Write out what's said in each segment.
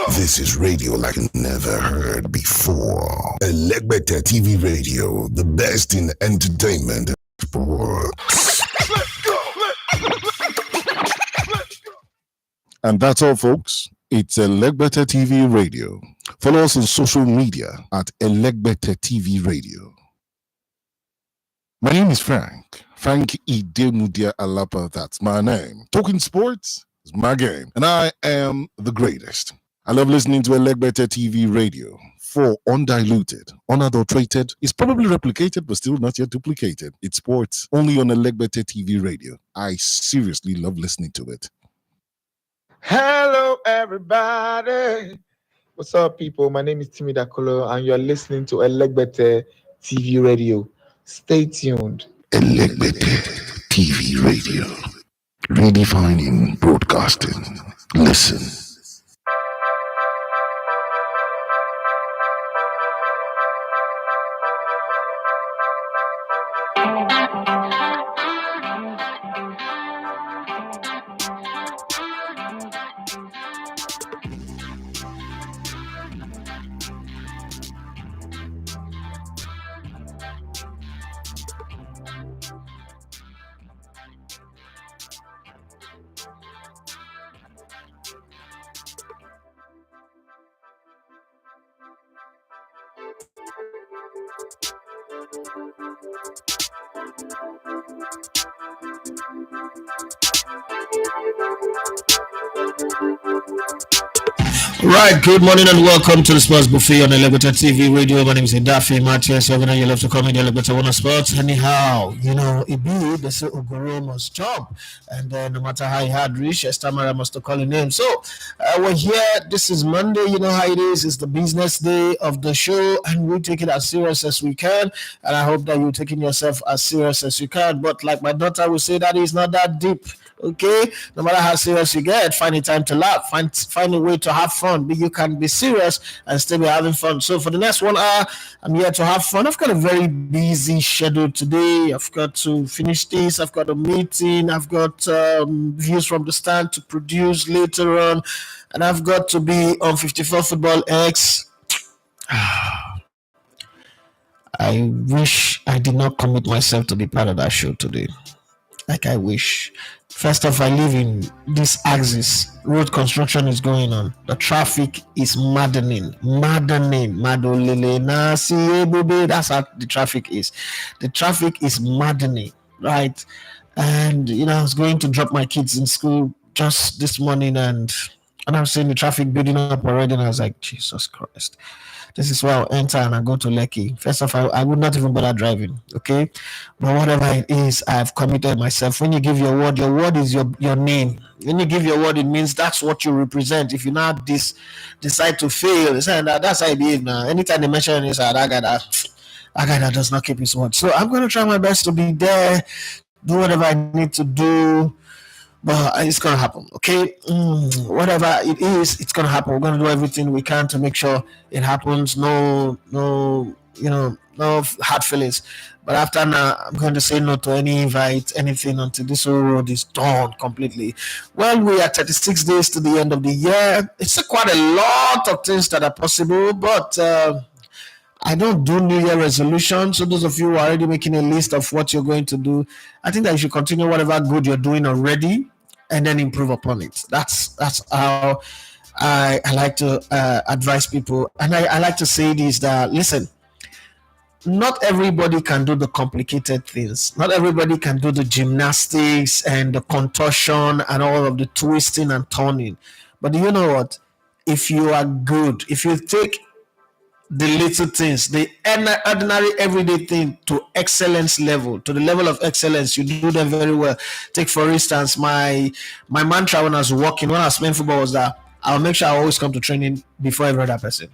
This is radio like never heard before. Elegbete TV Radio, the best in entertainment and sport. And that's all, folks. It's Elegbete TV Radio. Follow us on social media at Elegbete TV Radio. My name is Frank Idemudia Alapa. That's my name. Talking sports is my game, and I am the greatest. I love listening to Elegbete TV Radio. For undiluted, unadulterated, it's probably replicated but still not yet duplicated. It's sports only on Elegbete TV Radio. I seriously love listening to it. Hello, everybody. What's up, people? My name is Timmy Dakolo, and you're listening to Elegbete TV Radio. Stay tuned. Elegbete TV Radio. Redefining broadcasting. Listen. Right, good morning and welcome to the Sports Buffet on Elegbete TV Radio. My name is Daffy Matthias. You love to call me the Elegbete One of Sports. Anyhow, it be they say Ogoro must jump, and no matter how hard reach, Estamara must call a name. So we're here. This is Monday. You know how it is. It's the business day of the show, and we take it as serious as we can. And I hope that you're taking yourself as serious as you can. But like my daughter will say, that is not that deep. Okay, no matter how serious you get, find a time to laugh, find a way to have fun. But you can be serious and still be having fun. So for the next 1 hour, I'm here to have fun. I've got a very busy schedule today. I've got to finish this. I've got a meeting. I've got views from the stand to produce later on, and I've got to be on 54 Football X. I wish I did not commit myself to be part of that show today. Like I wish. First off, I live in this axis. Road construction is going on. The traffic is maddening. That's how the traffic is. The traffic is maddening, right? And I was going to drop my kids in school just this morning, and I'm seeing the traffic building up already, and I was like, Jesus Christ. This is where I'll enter and I go to Lekki. First off, I would not even bother driving, okay? But whatever it is, I've committed myself. When you give your word is your name. When you give your word, it means that's what you represent. If you now decide to fail, that's how I behave now. Anytime they mention this, that guy that does not keep his word. So I'm going to try my best to be there, do whatever I need to do. But it's going to happen, okay? Whatever it is, it's going to happen. We're going to do everything we can to make sure it happens. No hard feelings. But after now, I'm going to say no to any invite, anything until this whole road is done completely. Well, we are 36 days to the end of the year. It's quite a lot of things that are possible, but I don't do New Year resolutions. So those of you who are already making a list of what you're going to do, I think that you should continue whatever good you're doing already and then improve upon it. That's how I like to advise people. And I like to say this, that, listen, not everybody can do the complicated things. Not everybody can do the gymnastics and the contortion and all of the twisting and turning. But do you know what? If you are good, if you take the little things, the ordinary everyday thing to excellence level, to the level of excellence, you do them very well. Take for instance, my mantra when I was playing football was that I'll make sure I always come to training before every other person.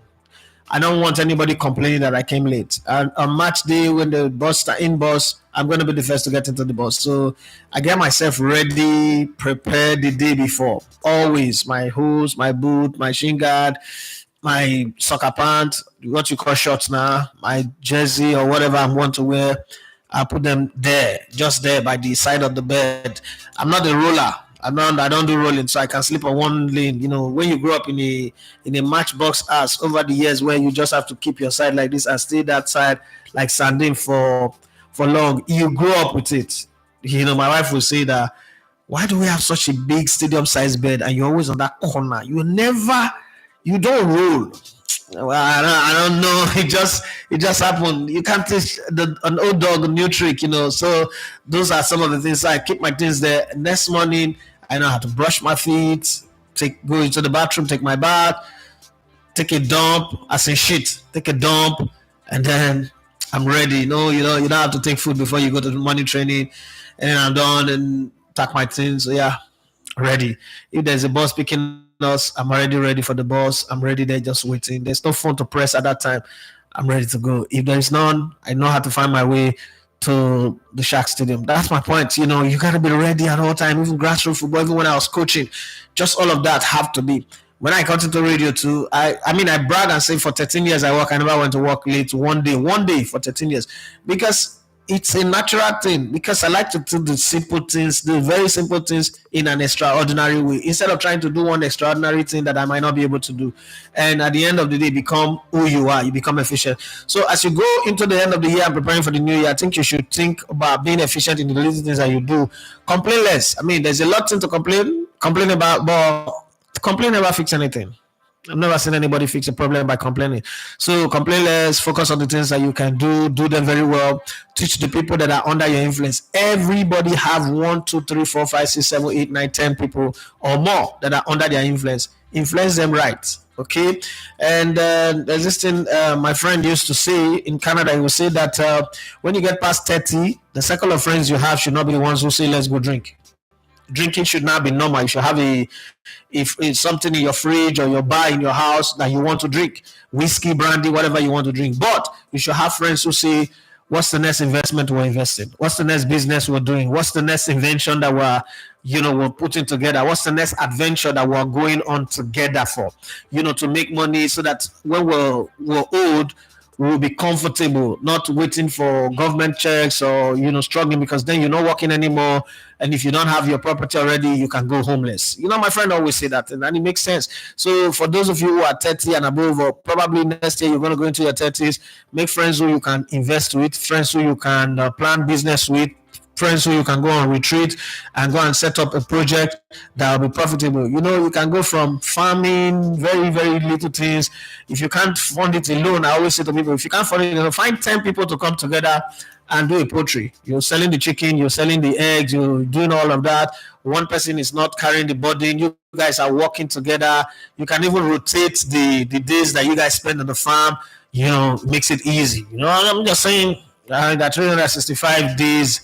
I don't want anybody complaining that I came late. And on match day, when the bus I'm going to be the first to get into the bus. So I get myself ready, prepared the day before. Always my hose, my boot, my shin guard, my soccer pants, what you call shorts now, my jersey or whatever I want to wear. I put them there, just there by the side of the bed. I'm not a roller. I don't do rolling, so I can sleep on one lane. When you grow up in a matchbox house over the years, where you just have to keep your side like this and stay that side like sardine for long, you grow up with it. My wife will say that, why do we have such a big stadium sized bed and you're always on that corner? You don't roll. Well, I don't know. It just happened. You can't teach an old dog a new trick, So those are some of the things. So I keep my things there. Next morning, I know how to brush my feet, go into the bathroom, take my bath, take a dump, as in shit, take a dump, and then I'm ready. You don't have to take food before you go to the morning training, and then I'm done and pack my things. So yeah, ready. If there's a bus picking us, I'm already ready for the bus. I'm ready there, just waiting. There's no phone to press at that time. I'm ready to go. If there is none, I know how to find my way to the Shark Stadium. That's my point. You gotta be ready at all time. Even grassroots football, even when I was coaching, just all of that have to be. When I got into radio too, I brag and say for 13 years I work. I never went to work late one day for 13 years, because it's a natural thing, because I like to do the simple things, the very simple things in an extraordinary way, instead of trying to do one extraordinary thing that I might not be able to do. And at the end of the day, become who you are, you become efficient. So as you go into the end of the year and preparing for the new year, I think you should think about being efficient in the little things that you do. Complain less. There's a lot to complain about, but complain never fix anything. I've never seen anybody fix a problem by complaining. So complain less, focus on the things that you can do them very well. Teach the people that are under your influence. Everybody have 1, 2, 3, 4, 5, 6, 7, 8, 9, 10 people or more that are under their influence. Influence them right. Okay. And there's this thing my friend used to say in Canada. He would say that when you get past 30, the circle of friends you have should not be the ones who say, let's go drink. Drinking should not be normal. You should have if it's something in your fridge or your bar in your house that you want to drink, whiskey, brandy, whatever you want to drink. But you should have friends who say, what's the next investment we're investing? What's the next business we're doing? What's the next invention that we're putting together? What's the next adventure that we're going on together for? To make money, so that when we're old, we will be comfortable, not waiting for government checks or struggling, because then you're not working anymore. And if you don't have your property already, you can go homeless. My friend always say that, and it makes sense. So for those of you who are 30 and above, or probably next year you're going to go into your 30s, make friends who you can invest with, friends who you can plan business with, friends who you can go on retreat and go and set up a project that will be profitable. You can go from farming, very, very little things. If you can't fund it alone, I always say to people, if you can't fund it alone, find 10 people to come together and do a poultry. You're selling the chicken, you're selling the eggs, you're doing all of that. One person is not carrying the burden. You guys are working together. You can even rotate the days that you guys spend on the farm. Makes it easy. I'm just saying that 365 days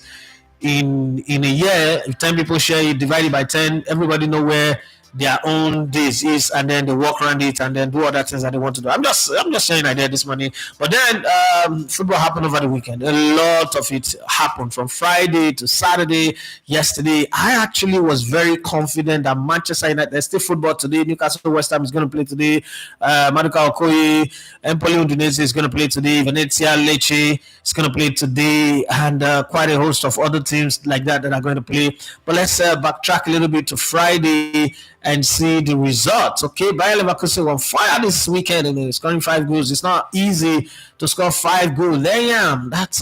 in a year, if 10 people share it, divide it by 10, everybody know where their own days is, and then they walk around it and then do other things that they want to do. I'm just saying I did this morning. But then football happened over the weekend. A lot of it happened from Friday to Saturday. Yesterday, I actually was very confident that Manchester United, there's still football today. Newcastle West Ham is going to play today. Maduka Okoye, Empoli Udinese is going to play today. Venezia Lecce is going to play today, and quite a host of other teams like that are going to play. But let's backtrack a little bit to Friday and see the results. Okay, Bayer Leverkusen on fire this weekend and scoring 5 goals. It's not easy to score 5 goals. Damn, that's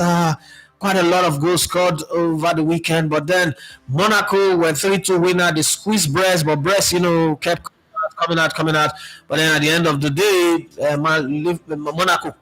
quite a lot of goals scored over the weekend. But then Monaco were 3-2 winner. They squeezed Brest, but Brest, kept coming out. But then at the end of the day, Monaco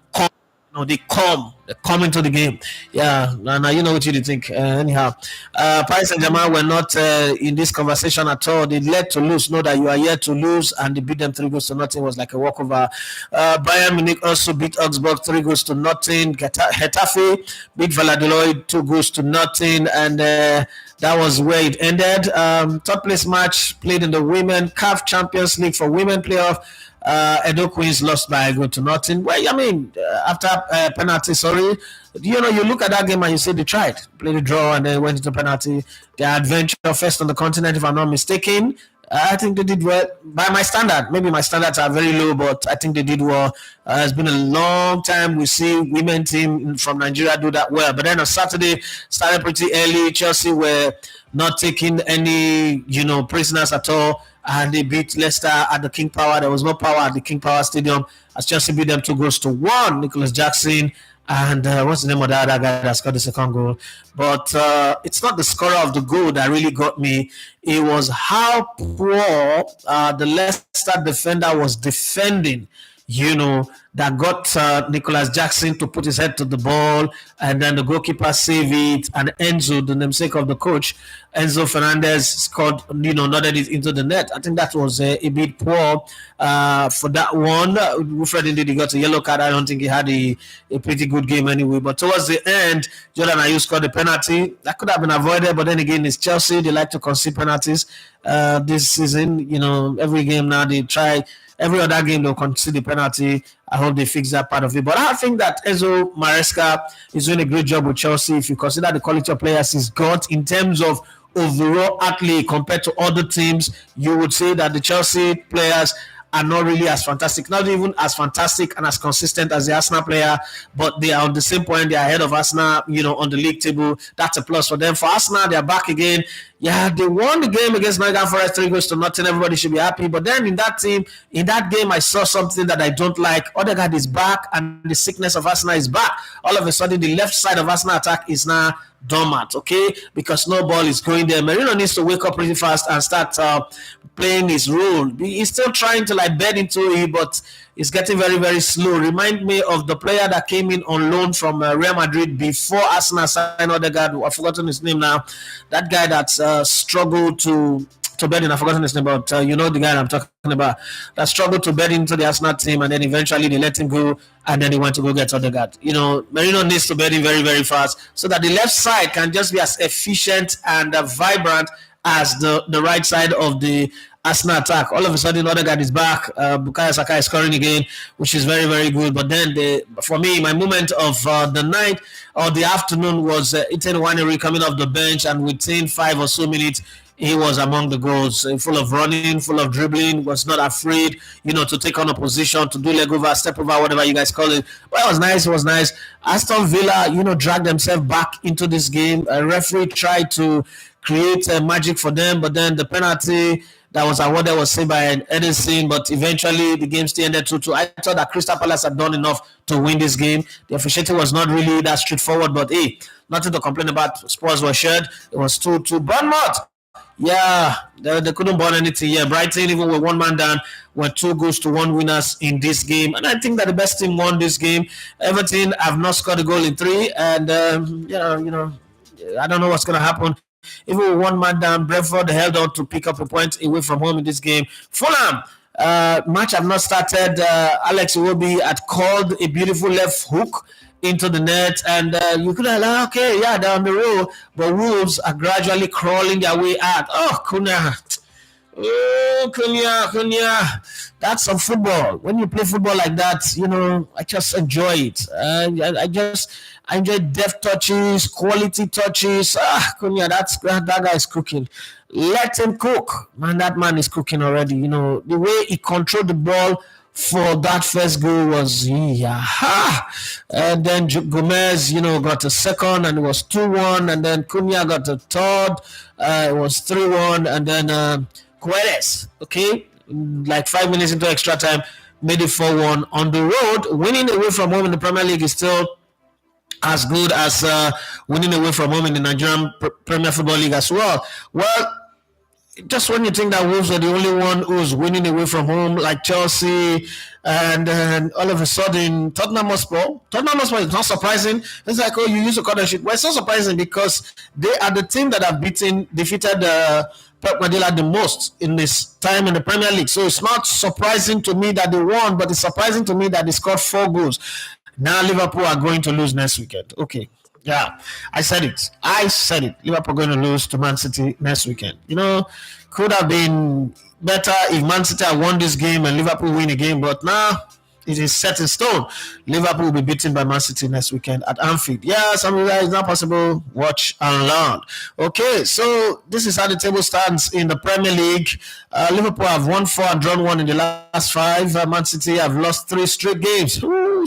they come into the game. Yeah, now you know what you think. Anyhow, Paris Saint-Germain were not in this conversation at all. They led to lose. Know that you are yet to lose, and they beat them 3-0. It was like a walkover. Bayern Munich also beat Augsburg 3-0. Getafe beat Valladolid 2-0, and that was where it ended. Third place match played in the Women CAF Champions League for women playoff. Edo Queens lost by 1-0. Well, after penalty, you look at that game and you say they tried, played a draw, and then went into penalty. Their adventure first on the continent, if I'm not mistaken. I think they did well by my standard. Maybe my standards are very low, but I think they did well. It's been a long time we see women team from Nigeria do that well. But then on Saturday, started pretty early. Chelsea were not taking any, prisoners at all, and they beat Leicester at the King Power. There was no power at the King Power Stadium as Chelsea beat them 2-1. Nicholas Jackson and what's the name of the other guy that scored the second goal? But it's not the scorer of the goal that really got me. It was how poor the Leicester defender was defending, that got Nicholas Jackson to put his head to the ball, and then the goalkeeper saved it, and Enzo, the namesake of the coach, Enzo Fernandez, scored, nodded it into the net. I think that was a bit poor for that one. Wilfred indeed he got a yellow card. I don't think he had a pretty good game anyway. But towards the end, Jordan Ayew scored a penalty. That could have been avoided, but then again, it's Chelsea. They like to concede penalties this season. Every game now they try. Every other game they'll concede the penalty. I hope they fix that part of it. But I think that Enzo Maresca is doing a great job with Chelsea. If you consider the quality of players he's got in terms of overall athlete compared to other teams, you would say that the Chelsea players are not really as fantastic, not even as fantastic and as consistent as the Arsenal player, but they are on the same point. They are ahead of Arsenal, on the league table. That's a plus for them. For Arsenal, they are back again. Yeah, they won the game against Nottingham Forest 3-0. Everybody should be happy. But then in that game, I saw something that I don't like. Odegaard is back, and the sickness of Arsenal is back. All of a sudden, the left side of Arsenal attack is now dormant, okay? Because no ball is going there. Merino needs to wake up pretty fast and start playing his role. He's still trying to bed into it, but it's getting very, very slow. Remind me of the player that came in on loan from Real Madrid before Arsenal signed Odegaard. I've forgotten his name now. That guy that struggled to bed in. I've forgotten his name, but the guy I'm talking about that struggled to bed into the Arsenal team, and then eventually they let him go, and then he went to go get Odegaard. Merino needs to bed in very, very fast so that the left side can just be as efficient and vibrant as the right side of the Arsenal attack. All of a sudden, Odegaard is back. Bukayo Saka is scoring again, which is very, very good. But then, for me, my moment of the night or the afternoon was Ethan Nwaneri coming off the bench, and within 5 or so minutes, he was among the goals, full of running, full of dribbling, was not afraid, to take on a position, to do leg over, step over, whatever you guys call it. But it was nice. Aston Villa, dragged themselves back into this game. A referee tried to create magic for them, but then the penalty that was awarded was saved by Edison, but eventually the game still ended 2-2. I thought that Crystal Palace had done enough to win this game. The officiating was not really that straightforward, but hey, nothing to complain about. Spurs were shared. It was 2-2. Bournemouth, yeah, they couldn't burn anything. Yeah, Brighton, even with one man down, were 2-1 winners in this game. And I think that the best team won this game. Everton have not scored a goal in 3, and I don't know what's going to happen. Even with one man down, Brentford held on to pick up a point away from home in this game. Fulham, match have not started. Alex Iwobi had called a beautiful left hook into the net, and you could have like, okay, yeah, they're on the road, but Wolves are gradually crawling their way out. Oh, Cunha. That's some football. When you play football like that, I just enjoy it. I enjoy deft touches, quality touches. Cunha, that guy is cooking. Let him cook. Man, that man is cooking already. The way he controlled the ball for that first goal was and then Gomez got a second, and it was 2-1, and then Cunha got a third, it was 3-1, and then Queres, okay, like 5 minutes into extra time, made it 4-1 on the road. Winning away from home in the Premier League is still as good as winning away from home in the Nigerian Premier Football League as well. Well, just when you think that Wolves are the only one who's winning away from home, like Chelsea, and then all of a sudden Tottenham Hotspur is not surprising. It's like, oh, you use a corner sheet. Well, it's not surprising because they are the team that have defeated Pep Guardiola the most in this time in the Premier League. So it's not surprising to me that they won, but it's surprising to me that they scored 4 goals. Now Liverpool are going to lose next weekend. Okay. Yeah, I said it. Liverpool going to lose to Man City next weekend. Could have been better if Man City had won this game and Liverpool win a game, but now it is set in stone. Liverpool will be beaten by Man City next weekend at Anfield. Yeah, some of that is not possible. Watch and learn. Okay, so this is how the table stands in the Premier League. Liverpool have won 4 and drawn 1 in the last 5. Man City have lost 3 straight games. Ooh,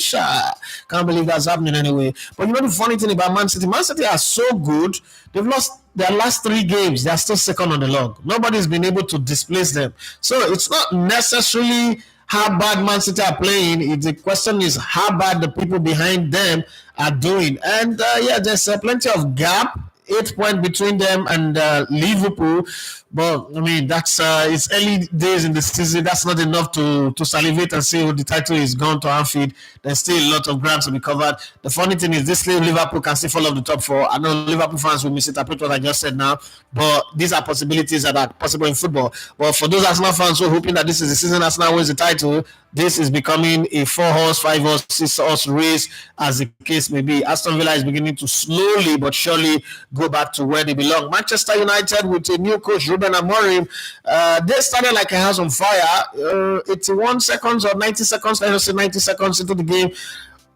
can't believe that's happening anyway. But you know the funny thing about Man City are so good. They've lost their last 3 games. They are still second on the log. Nobody's been able to displace them. So it's not necessarily how bad Man City are playing. The question is how bad the people behind them are doing. And there's plenty of gap, 8 points between them and Liverpool. But I mean, that's it's early days in the season. That's not enough to salivate and say, the title is gone to Anfield. There's still a lot of ground to be covered. The funny thing is, this Liverpool can still fall off the top 4. I know Liverpool fans will misinterpret what I just said now, but these are possibilities that are possible in football. But for those Arsenal fans who are hoping that this is the season Arsenal wins the title, this is becoming a 4-horse, 5-horse, 6-horse race, as the case may be. Aston Villa is beginning to slowly but surely go back to where they belong. Manchester United with a new coach, Ruben Amorin, they started like a house on fire. 81 seconds or 90 seconds, let us say 90 seconds into the game.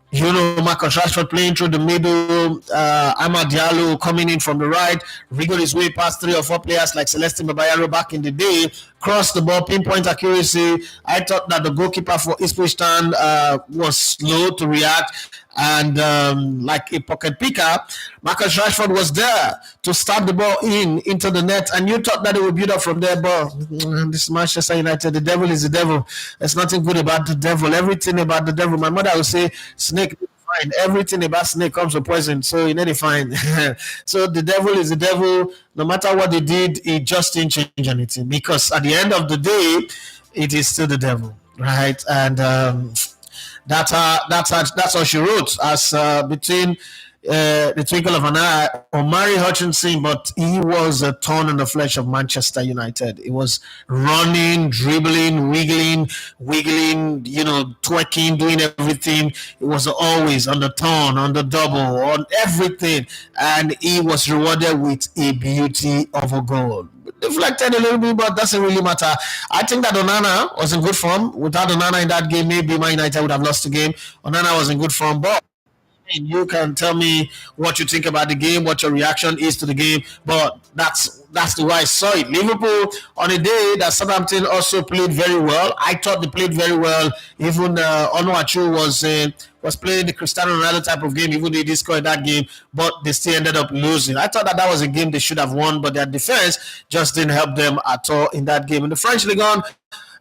You know, Marcus Rashford playing through the middle, Amad Diallo coming in from the right, wriggled his way past 3 or 4 players like Celestine Babayaro back in the day, crossed the ball, pinpoint accuracy. I thought that the goalkeeper for Ipswich Town was slow to react, and like a pocket picker, Marcus Rashford was there to stab the ball into the net, and you thought that it would build up from there, but this Manchester United, the devil is the devil. There's nothing good about the devil. Everything about the devil, my mother would say, snake fine. Everything about snake comes with poison, so you need to find. So the devil is the devil. No matter what they did, it just didn't change anything, because at the end of the day, it is still the devil, right? And that's how she wrote, as between the twinkle of an eye, Omari Hutchinson, but he was a thorn in the flesh of Manchester United. He was running, dribbling, wiggling, twerking, doing everything. It was always on the turn, on the double, on everything, and he was rewarded with a beauty of a goal. Deflected a little bit, but doesn't really matter. I think that Onana was in good form. Without Onana in that game, maybe Man United would have lost the game. Onana was in good form, but you can tell me what you think about the game, what your reaction is to the game, but that's the way I saw it. Liverpool, on a day that Southampton also played very well, I thought they played very well. Even Onuachu was playing the Cristiano Ronaldo type of game, even though they did score in that game, but they still ended up losing. I thought that was a game they should have won, but their defense just didn't help them at all in that game. In the French Ligue 1,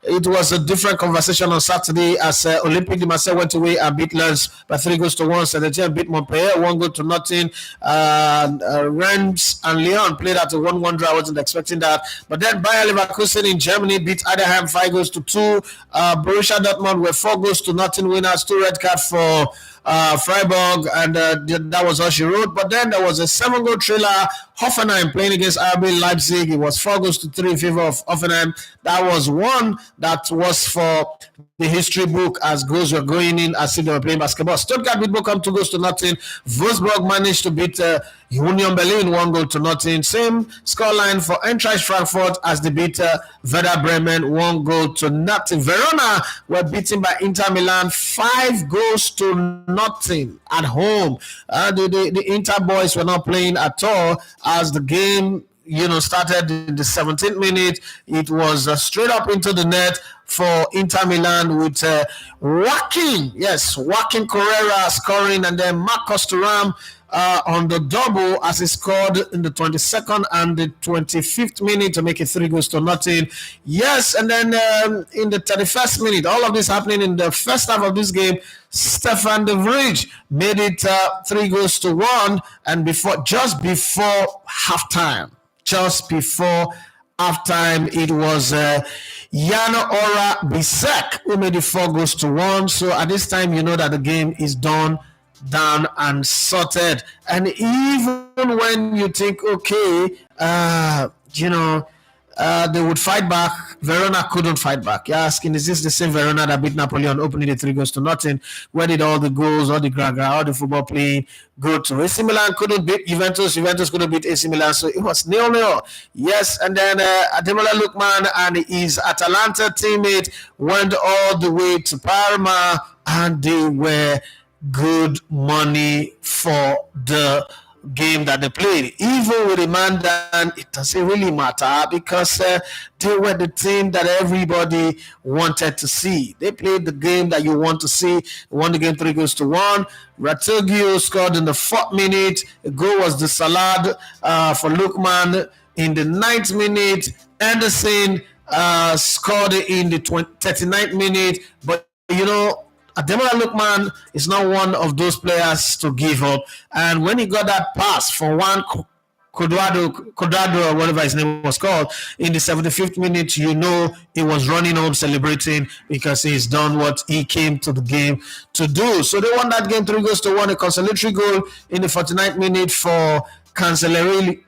it was a different conversation on Saturday as Olympique de Marseille went away and beat Lens by 3-1. Saint-Etienne beat Montpellier 1-0. Reims and Lyon played at a 1-1 draw. I wasn't expecting that. But then Bayer Leverkusen in Germany beat Heidenheim 5-2. Borussia Dortmund were 4-0 winners, 2 red cards for Freiburg, and that was all she wrote. But then there was a 7-goal thriller, Hoffenheim playing against RB Leipzig. It was 4-3 in favor of Hoffenheim. That was one that was for the history book, as goals were going in as if they were playing basketball. Stuttgart beat Bochum 2-0. Wolfsburg managed to beat Union Berlin 1-0. Same scoreline for Eintracht Frankfurt as they beat Werder Bremen 1-0. Verona were beaten by Inter Milan 5-0 at home. The Inter boys were not playing at all as the game started in the 17th minute. It was straight up into the net for Inter Milan with Joaquin Correa scoring, and then Marcos Thuram on the double as he scored in the 22nd and the 25th minute to make it 3-0. Yes, and then in the 31st minute, all of this happening in the first half of this game, Stefan de Vrij made it 3-1, and just before halftime, it was Jano Ora Bisek who made it 4-1. So at this time, you know that the game is done, down and sorted. And even when you think, okay, they would fight back. Verona couldn't fight back. You're asking, is this the same Verona that beat Napoli on opening the 3-0? Where did all the goals, all the gragra, all the football playing go to? AC Milan couldn't beat Juventus. Juventus couldn't beat AC Milan. So it was 0-0. Yes, and then Ademola Lookman and his Atalanta teammate went all the way to Parma, and they were good money for the game that they played. Even with the Mandan, it doesn't really matter because they were the team that everybody wanted to see. They played the game that you want to see. Won the game 3-1. Rategio scored in the 4th minute. The goal was the salad for Lookman in the 9th minute. Anderson scored in the 39th minute. But Ademola Lookman is not one of those players to give up. And when he got that pass for one Codrado or whatever his name was called, in the 75th minute, he was running home celebrating because he's done what he came to the game to do. So they won that game 3-1, a consolatory goal in the 49th minute for Cancelleri,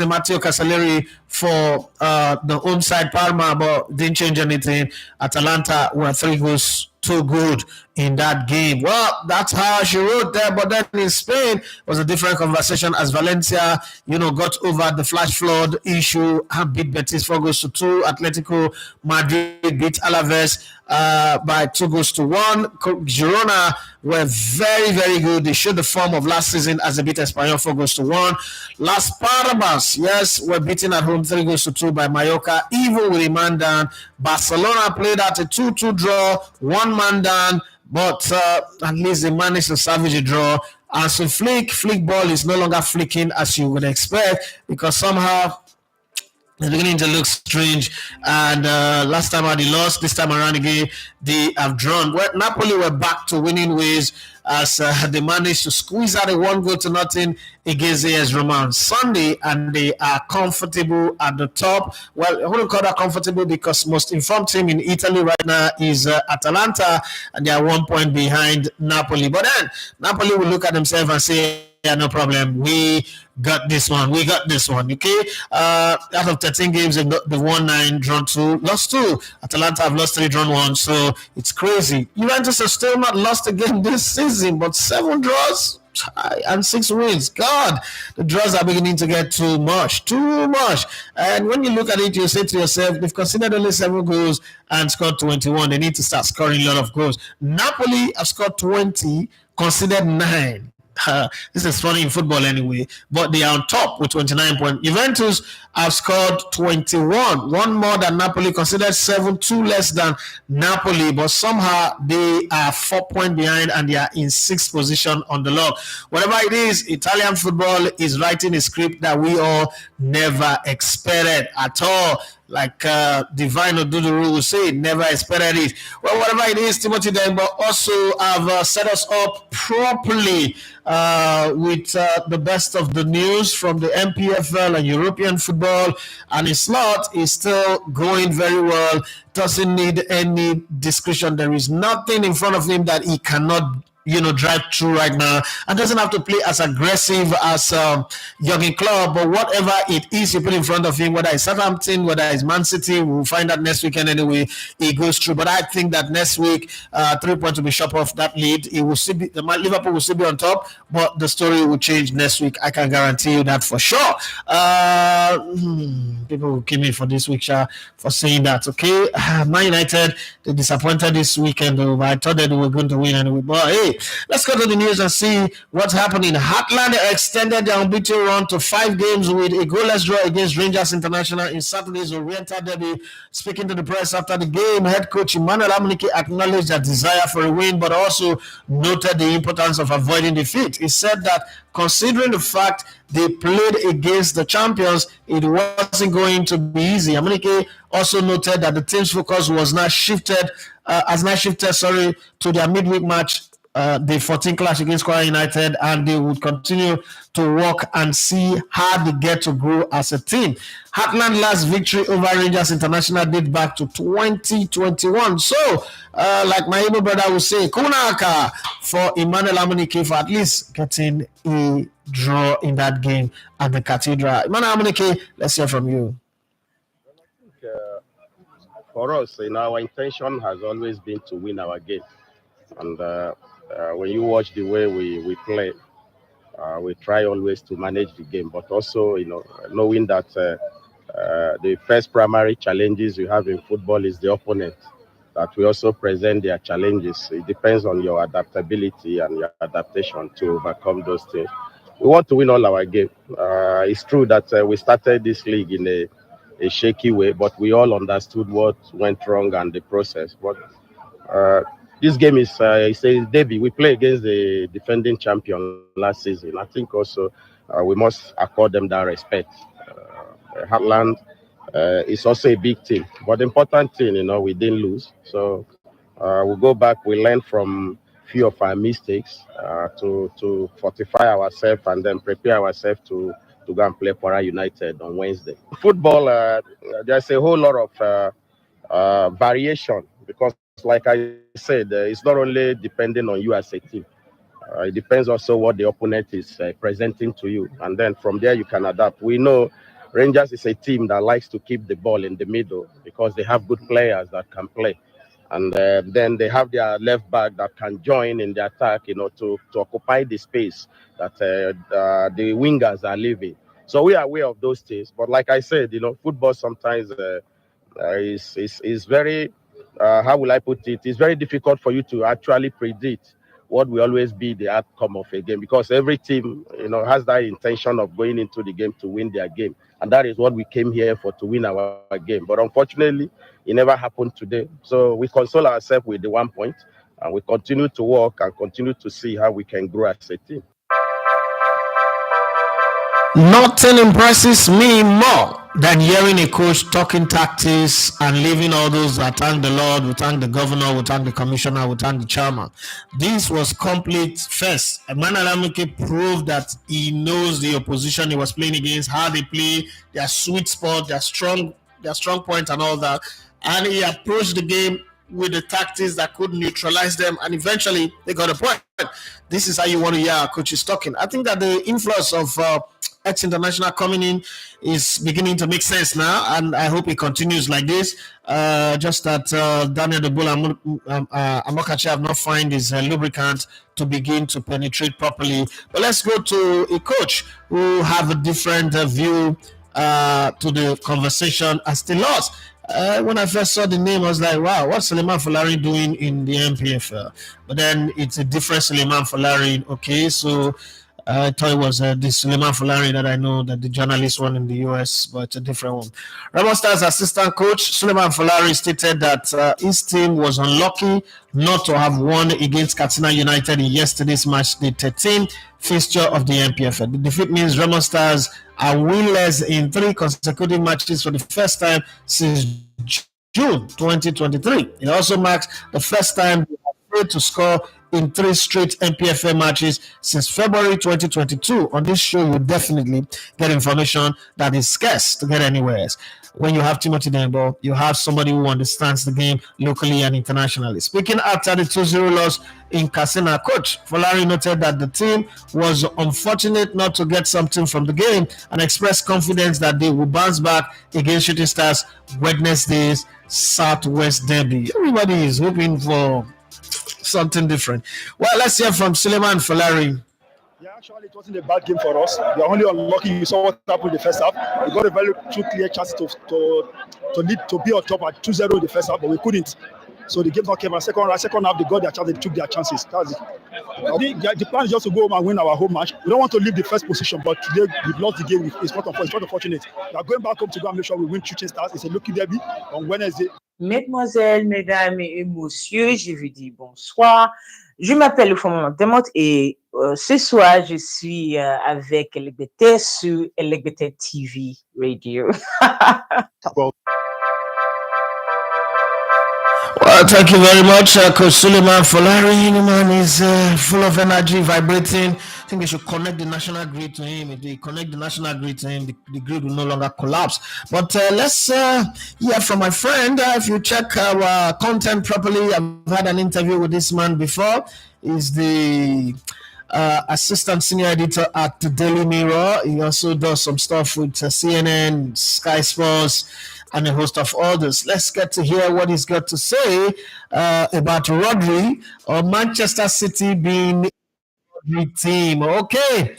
Matteo Cancelleri for the home side Parma, but didn't change anything. Atalanta were 3 goals too good in that game. Well, that's how she wrote there. But then in Spain was a different conversation as Valencia, got over the flash flood issue and beat Betis 4-2. Atletico Madrid beat Alaves by 2-1. Girona were very, very good. They showed the form of last season as they beat Espanyol 4-1. Las Palmas, yes, were beaten at home 3-2 by Mallorca, even with a man down. Barcelona played at a 2-2 draw, 1 man down, but at least they managed to salvage a draw. And so flick ball is no longer flicking as you would expect, because somehow it's beginning to look strange. And last time they lost, this time around again they have drawn. Well, Napoli were back to winning ways as they managed to squeeze out a 1-0 against AS Roma on Sunday, and they are comfortable at the top. Well, I wouldn't call that comfortable because most informed team in Italy right now is Atalanta, and they are 1 point behind Napoli. But then Napoli will look at themselves and say, yeah, no problem. We got this one. Okay. Out of 13 games, they've won 9, drawn 2, lost 2. Atalanta have lost 3, drawn 1. So it's crazy. Juventus have still not lost a game this season, but 7 draws and 6 wins. God, the draws are beginning to get too much. And when you look at it, you say to yourself, they've conceded only 7 goals and scored 21. They need to start scoring a lot of goals. Napoli have scored 20, conceded 9. This is funny in football anyway, but they are on top with 29 points. Juventus have scored 21, 1 more than Napoli, considered 7, 2 less than Napoli, but somehow they are 4 points behind and they are in 6th position on the log. Whatever it is, Italian football is writing a script that we all never expected at all. Like Divine Oduduru will say, never expected it. Well, whatever it is, Timothy Demba also have set us up properly with the best of the news from the MPFL and European football, and his slot is still going very well. Doesn't need any discretion. There is nothing in front of him that he cannot drive through right now, and doesn't have to play as aggressive as Jurgen Klopp, but whatever it is you put in front of him, whether it's Southampton, whether it's Man City, we'll find out next weekend anyway, he goes through. But I think that next week, 3 points will be shot off that lead. It will still be, Liverpool will still be on top, but the story will change next week. I can guarantee you that for sure. People will kill me for this week, for saying that, okay? Man United, they disappointed this weekend, though, but I thought that they were going to win anyway. But hey, let's go to the news and see what's happening. Heartland extended their unbeaten run to 5 games with a goalless draw against Rangers International in Saturday's Oriental Derby. Speaking to the press after the game, head coach Emmanuel Amunike acknowledged their desire for a win, but also noted the importance of avoiding defeat. He said that considering the fact they played against the champions, it wasn't going to be easy. Amunike also noted that the team's focus was now shifted to their midweek match the 14 clash against Kwara United, and they would continue to work and see how they get to grow as a team. Heartland last victory over Rangers International date back to 2021. So, like my able brother would say, Kunaka for Emmanuel Amunike for at least getting a draw in that game at the Cathedral. Emmanuel Amunike, let's hear from you. For us, our intention has always been to win our game. And when you watch the way we play, we try always to manage the game, but also, knowing that the first primary challenges you have in football is the opponent, that we also present their challenges. It depends on your adaptability and your adaptation to overcome those things. We want to win all our games. It's true that we started this league in a shaky way, but we all understood what went wrong and the process. But this game is a debut. We play against the defending champion last season. I think also we must accord them that respect. Heartland is also a big team, but the important thing, we didn't lose. So we'll go back. We learn from few of our mistakes to fortify ourselves and then prepare ourselves to go and play Kwara United on Wednesday. Football, there's a whole lot of variation because, like I said, it's not only depending on you as a team. It depends also what the opponent is presenting to you. And then from there, you can adapt. We know Rangers is a team that likes to keep the ball in the middle because they have good players that can play. And then they have their left back that can join in the attack, to occupy the space that the wingers are leaving. So we are aware of those things. But like I said, football sometimes is very, how will I put it? It's very difficult for you to actually predict what will always be the outcome of a game because every team, has that intention of going into the game to win their game. And that is what we came here for, to win our game. But unfortunately, it never happened today. So we console ourselves with the 1 point and we continue to work and continue to see how we can grow as a team. Nothing impresses me more than hearing a coach talking tactics and leaving all those that thank the Lord, we thank the governor, we thank the commissioner, we thank the chairman. This was complete first. Emmanuel Amunike proved that he knows the opposition he was playing against, how they play, their sweet spot, their strong point and all that. And he approached the game with the tactics that could neutralize them, and eventually they got a point. This is how you want to hear our coaches talking. I think that the influence of ex-international coming in is beginning to make sense now, and I hope it continues like this. Just that Daniel De Bull and Amokachi have not found his lubricant to begin to penetrate properly. But let's go to a coach who have a different view to the conversation as the loss. When I first saw the name, I was like, wow, what's Suleiman Folari doing in the MPFL? But then it's a different Suleiman Folari. Okay, so I thought it was the Suleiman Folari that I know, that the journalist one in the US, but it's a different one. Remo Stars assistant coach Suleiman Folari stated that his team was unlucky not to have won against Katsina United in yesterday's match, the 13th fixture of the MPFL. The defeat means Remo Stars are winless in 3 consecutive matches for the first time since June 2023. It also marks the first time they have failed to score in 3 straight MPFL matches since February 2022. On this show, you definitely get information that is scarce to get anywhere else. When you have Timothy Dembo, you have somebody who understands the game locally and internationally. Speaking after the 2-0 loss in Katsina, Coach Folari noted that the team was unfortunate not to get something from the game and expressed confidence that they will bounce back against Shooting Stars Wednesday's Southwest Derby. Everybody is hoping for something different. Well, let's hear from Suleiman Folari. Yeah, actually, it wasn't a bad game for us. We are only unlucky. You saw what happened in the first half. We got a very two clear chances to lead, to be on top at 2-0 in the first half, but we couldn't. So the game not came. Second half, they got their chance. They took their chances. That's it. The plan is just to go home and win our home match. We don't want to leave the first position, but today we've lost the game. It's not unfortunate. We are going back home to go and make sure we win Shooting Stars. It's a lucky derby on Wednesday. Mesdemoiselles, mesdames et messieurs, je vous dis bonsoir. Je m'appelle Oufama Demote et ce soir, je suis avec LGBT sur LGBT TV Radio. Well, Thank you very much, Coach Suleiman Folari. The man is full of energy, vibrating. I think they should connect the national grid to him. If they connect the national grid to him, the grid will no longer collapse. But let's hear from my friend. If you check our content properly, I've had an interview with this man before. He's the assistant senior editor at the Daily Mirror. He also does some stuff with CNN, Sky Sports, and a host of others. Let's get to hear what he's got to say about Rodri or Manchester City being the team. Okay.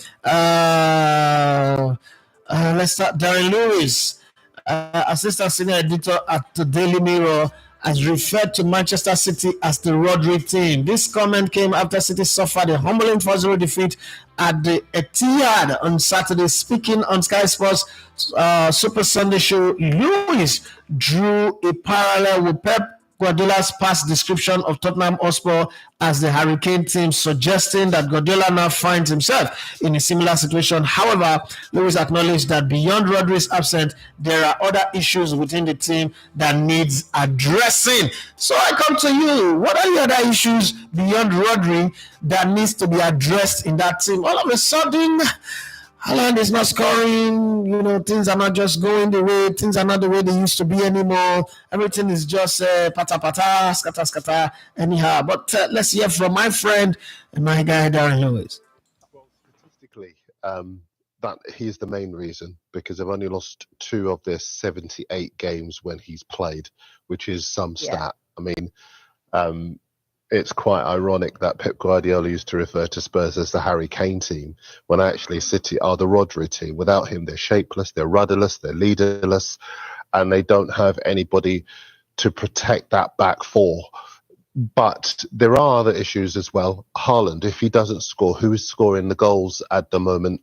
Let's start. Darren Lewis, assistant senior editor at the Daily Mirror, has referred to Manchester City as the Rodri team. This comment came after City suffered a humbling 4-0 defeat at the Etihad on Saturday. Speaking on Sky Sports Super Sunday show, Lewis drew a parallel with Pep Guardiola's past description of Tottenham Hotspur as the Hurricane team, suggesting that Guardiola now finds himself in a similar situation. However, Lewis acknowledged that beyond Rodri's absence, there are other issues within the team that needs addressing. So I come to you. What are the other issues beyond Rodri that needs to be addressed in that team? All of a sudden, Haaland is not scoring, things are not just going the way, things are not the way they used to be anymore. Everything is just pata, scatter, anyhow. But let's hear from my friend and my guy, Darren Lewis. Well, statistically, that he's the main reason, because they've only lost 2 of their 78 games when he's played, which is some stat. I mean, it's quite ironic that Pep Guardiola used to refer to Spurs as the Harry Kane team, when actually City are the Rodri team. Without him, they're shapeless, they're rudderless, they're leaderless, and they don't have anybody to protect that back four. But there are other issues as well. Haaland, if he doesn't score, who is scoring the goals at the moment?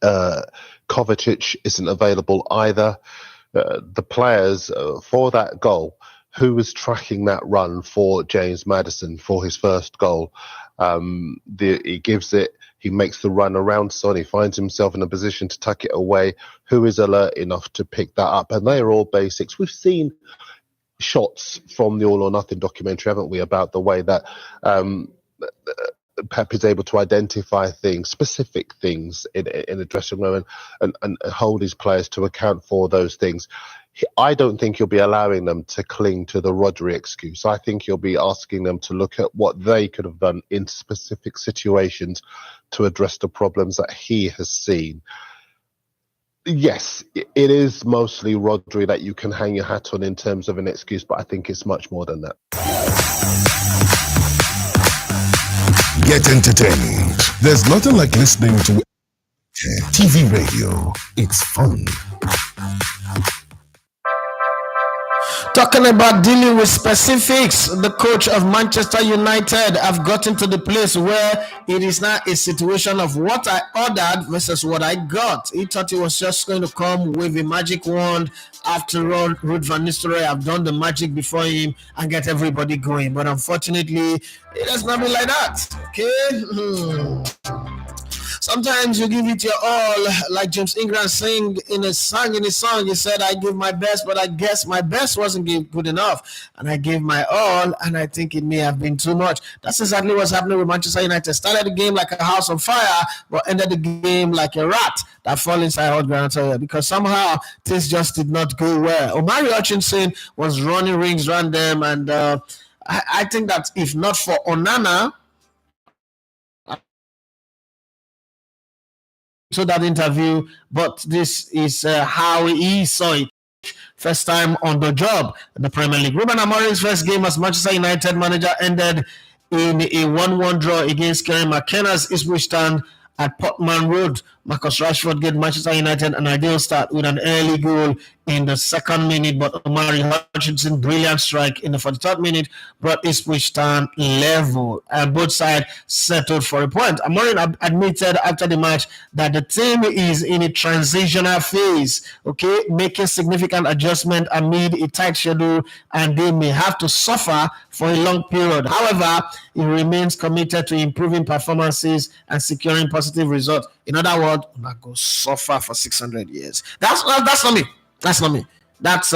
Kovacic isn't available either. The players for that goal, who was tracking that run for James Maddison for his first goal? He gives it, he makes the run around Son, he finds himself in a position to tuck it away. Who is alert enough to pick that up? And they are all basics. We've seen shots from the All or Nothing documentary, haven't we, about the way that Pep is able to identify things, specific things in a dressing room and hold his players to account for those things. I don't think you'll be allowing them to cling to the Rodri excuse. I think you'll be asking them to look at what they could have done in specific situations to address the problems that he has seen. Yes, it is mostly Rodri that you can hang your hat on in terms of an excuse, but I think it's much more than that. Get entertained. There's nothing like listening to TV radio. It's fun. Talking about dealing with specifics, the coach of Manchester United have gotten to the place where it is now a situation of what I ordered versus what I got. He thought he was just going to come with a magic wand. After all, Ruud van Nistelrooy have done the magic before him and get everybody going. But unfortunately, it has not been like that. Okay? Sometimes you give it your all, like James Ingram sang in his song. He said, I give my best, but I guess my best wasn't good enough. And I gave my all, and I think it may have been too much. That's exactly what's happening with Manchester United. Started the game like a house on fire, but ended the game like a rat that fall inside hot ground, because somehow things just did not go well. Omari Hutchinson was running rings around them, and I think that if not for Onana, to that interview, but this is how he saw it. First time on the job in the Premier League. Ruben Amorin's first game as Manchester United manager ended in a 1-1 draw against Kerry McKenna's Ipswich Town at Portman Road. Marcus Rashford gave Manchester United an ideal start with an early goal in the second minute, but Omari Hutchinson, brilliant strike in the 43rd minute, brought Ipswich Town level, and both sides settled for a point. Amorin admitted after the match that the team is in a transitional phase, making significant adjustment amid a tight schedule, and they may have to suffer for a long period. However, he remains committed to improving performances and securing positive results. In other words, not go suffer for 600 years. That's not me. That's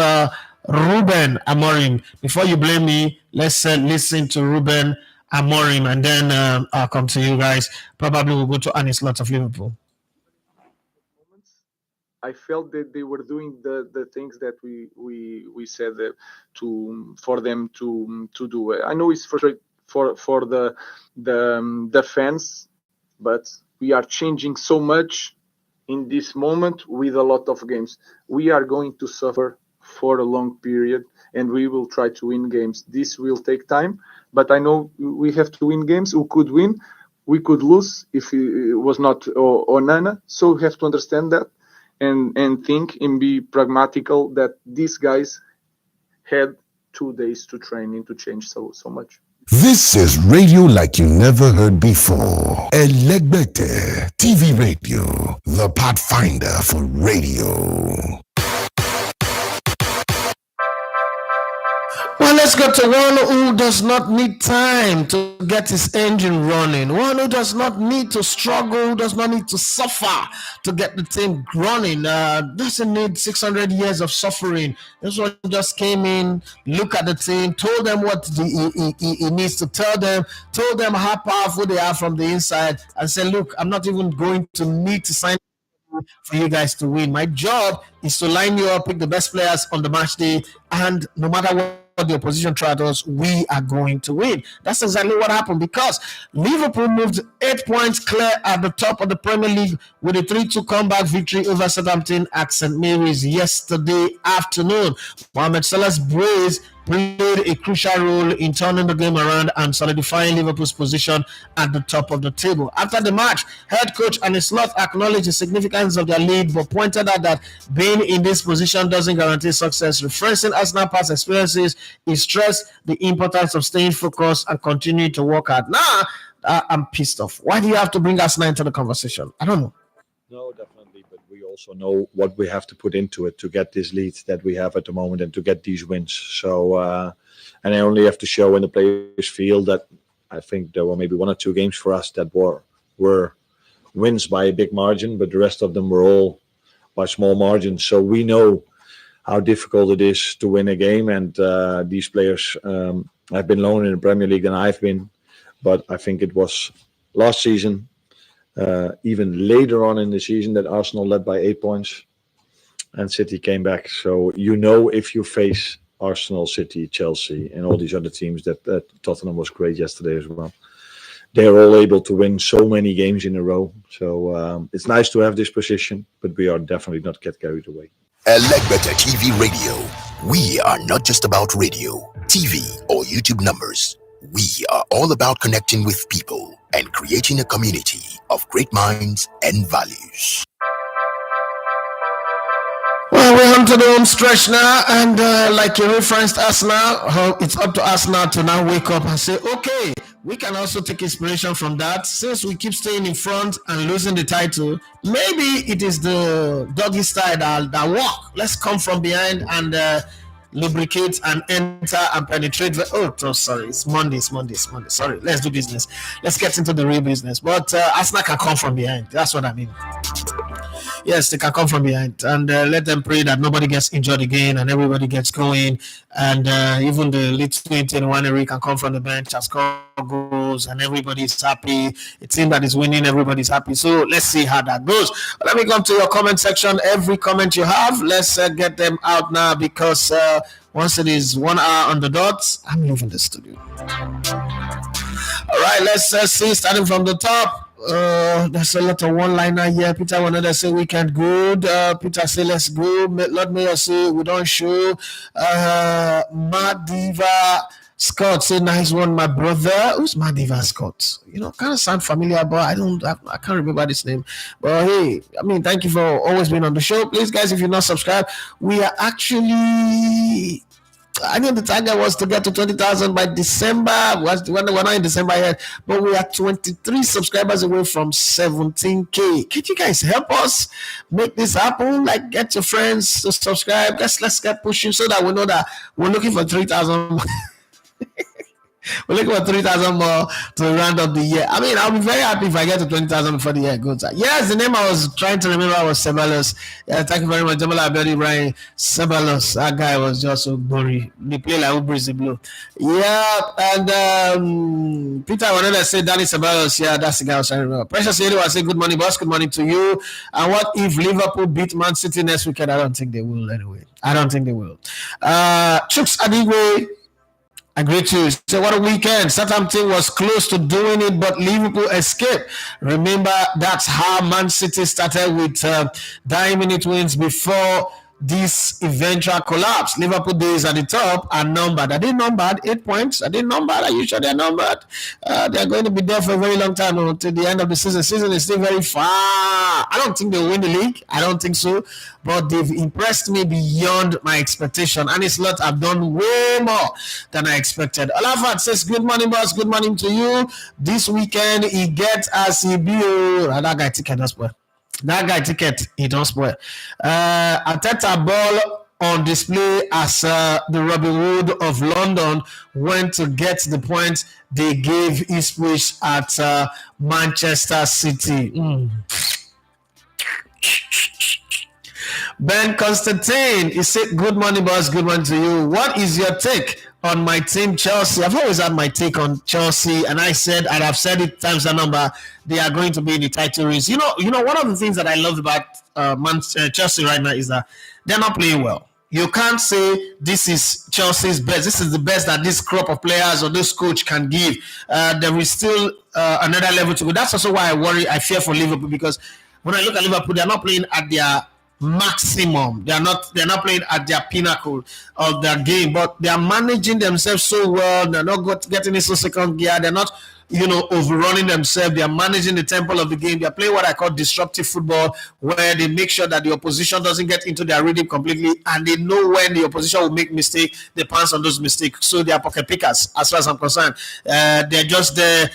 Ruben Amorin. Before you blame me, let's listen to Ruben Amorin, and then I'll come to you guys. Probably we'll go to Anis Lot of Liverpool. I felt that they were doing the things that we said for them to do. I know it's frustrating for the fans, but we are changing so much in this moment with a lot of games. We are going to suffer for a long period, and we will try to win games. This will take time, but I know we have to win games. We could win, we could lose if it was not Onana. So we have to understand that and think and be pragmatical that these guys had 2 days to train and to change so much. This is radio like you never heard before. Elegbete TV Radio, the pathfinder for radio. Well, let's go to one who does not need time to get his engine running. One who does not need to struggle, does not need to suffer to get the team running. Doesn't need 600 years of suffering. This one just came in, look at the team, told them what he needs to tell them, told them how powerful they are from the inside, and said, look, I'm not even going to need to sign for you guys to win. My job is to line you up, pick the best players on the match day, and no matter what the opposition tried us, we are going to win. That's exactly what happened, because Liverpool moved 8 points clear at the top of the Premier League with a 3-2 comeback victory over Southampton at St. Mary's yesterday afternoon. Mohamed Salah's brace played a crucial role in turning the game around and solidifying Liverpool's position at the top of the table. After the match, head coach Arne Slot acknowledged the significance of their lead, but pointed out that being in this position doesn't guarantee success. Referencing Arsenal past experiences, he stressed the importance of staying focused and continuing to work hard. Now, I'm pissed off. Why do you have to bring Arsenal into the conversation? I don't know. No, definitely, but we also know what we have to put into it to get this lead that we have at the moment and to get these wins. So, and I only have to show when the players feel that. I think there were maybe 1 or 2 games for us that were wins by a big margin, but the rest of them were all by small margins. So we know how difficult it is to win a game, and these players have been longer in the Premier League than I've been. But I think it was last season, even later on in the season, that Arsenal led by 8 points and City came back. So if you face Arsenal, City, Chelsea, and all these other teams, that Tottenham was great yesterday as well. They're all able to win so many games in a row. So it's nice to have this position, but we are definitely not get carried away. Elegbete TV Radio. We are not just about radio, TV, or YouTube numbers. We are all about connecting with people and creating a community of great minds and values. Well, we're on to the home stretch now, and like you referenced Arsenal, it's up to us now to now wake up and say, okay, we can also take inspiration from that. Since we keep staying in front and losing the title, maybe it is the doggy style that walk. Let's come from behind and lubricate and enter and penetrate. Sorry, it's Monday. Sorry, let's do business. Let's get into the real business. But Arsenal can come from behind. That's what I mean. Yes, they can come from behind, and let them pray that nobody gets injured again and everybody gets going, and even the little 21 can come from the bench and score goals, and everybody's happy. A team that is winning, everybody's happy. So let's see how that goes. Let me come to your comment section. Every comment you have, let's get them out now, because once it is 1 hour on the dot, I'm leaving the studio. All right, let's see, starting from the top. There's a lot of one-liner here. Peter wanted to say weekend good. Peter say let's go. Lord Mayor say we don't show. Madiva Scott say nice one, my brother. Who's Madiva Scott? Kind of sound familiar, but I can't remember this name. But hey, thank you for always being on the show. Please, guys, if you're not subscribed, we are actually. I think the target was to get to 20,000 by December. We're not in December yet, but we are 23 subscribers away from 17K. Can you guys help us make this happen? Like, get your friends to subscribe. Let's get pushing so that we know that we're looking for 3,000. We're looking for 3,000 more to round up the year. I mean, I'll be very happy if I get to 20,000 before the year goes. Yes, the name I was trying to remember was Ceballos. Yeah, thank you very much, Jamal Abedi Brian Ceballos. That guy was just so gory. They play like Ubris the Blue. Yeah, and Peter Waneda said Danny Ceballos. Yeah, that's the guy I was trying to remember. Precious Eddie was saying good morning, boss. Good morning to you. And what if Liverpool beat Man City next weekend? I don't think they will anyway. I don't think they will. Chuks Adigwe. I agree too. So what a weekend. Southampton was close to doing it, but Liverpool escaped. Remember, that's how Man City started with 9-minute wins before this eventual collapse. Liverpool days at the top are numbered. Are they numbered? 8 points? Are they numbered? Are you sure they're numbered? They're going to be there for a very long time until the end of the season. Season is still very far. I don't think they'll win the league. I don't think so. But they've impressed me beyond my expectation. And it's lot have done way more than I expected. Olafat says, good morning, boss. Good morning to you. This weekend, he gets as he be. That guy ticket as well. That guy ticket, he don't spoil. Arteta ball on display as the Robin Hood of London went to get the point they gave Ipswich at Manchester City. Ben Constantine, he said, good morning, boss. Good morning to you. What is your take on my team, Chelsea? I've always had my take on Chelsea, and I said, and I've said it times the number, they are going to be in the title race. You know, one of the things that I love about Chelsea right now is that they're not playing well. You can't say this is Chelsea's best. This is the best that this crop of players or this coach can give. There is still another level to go. That's also why I fear for Liverpool, because when I look at Liverpool, they're not playing at their maximum. They're not playing at their pinnacle of their game, but they are managing themselves so well. They're not getting into second gear. They're not overrunning themselves. They are managing the tempo of the game. They are playing what I call disruptive football, where they make sure that the opposition doesn't get into their rhythm completely, and they know when the opposition will make mistakes, they pounce on those mistakes. So they are pocket pickers, as far as I'm concerned. They're just there,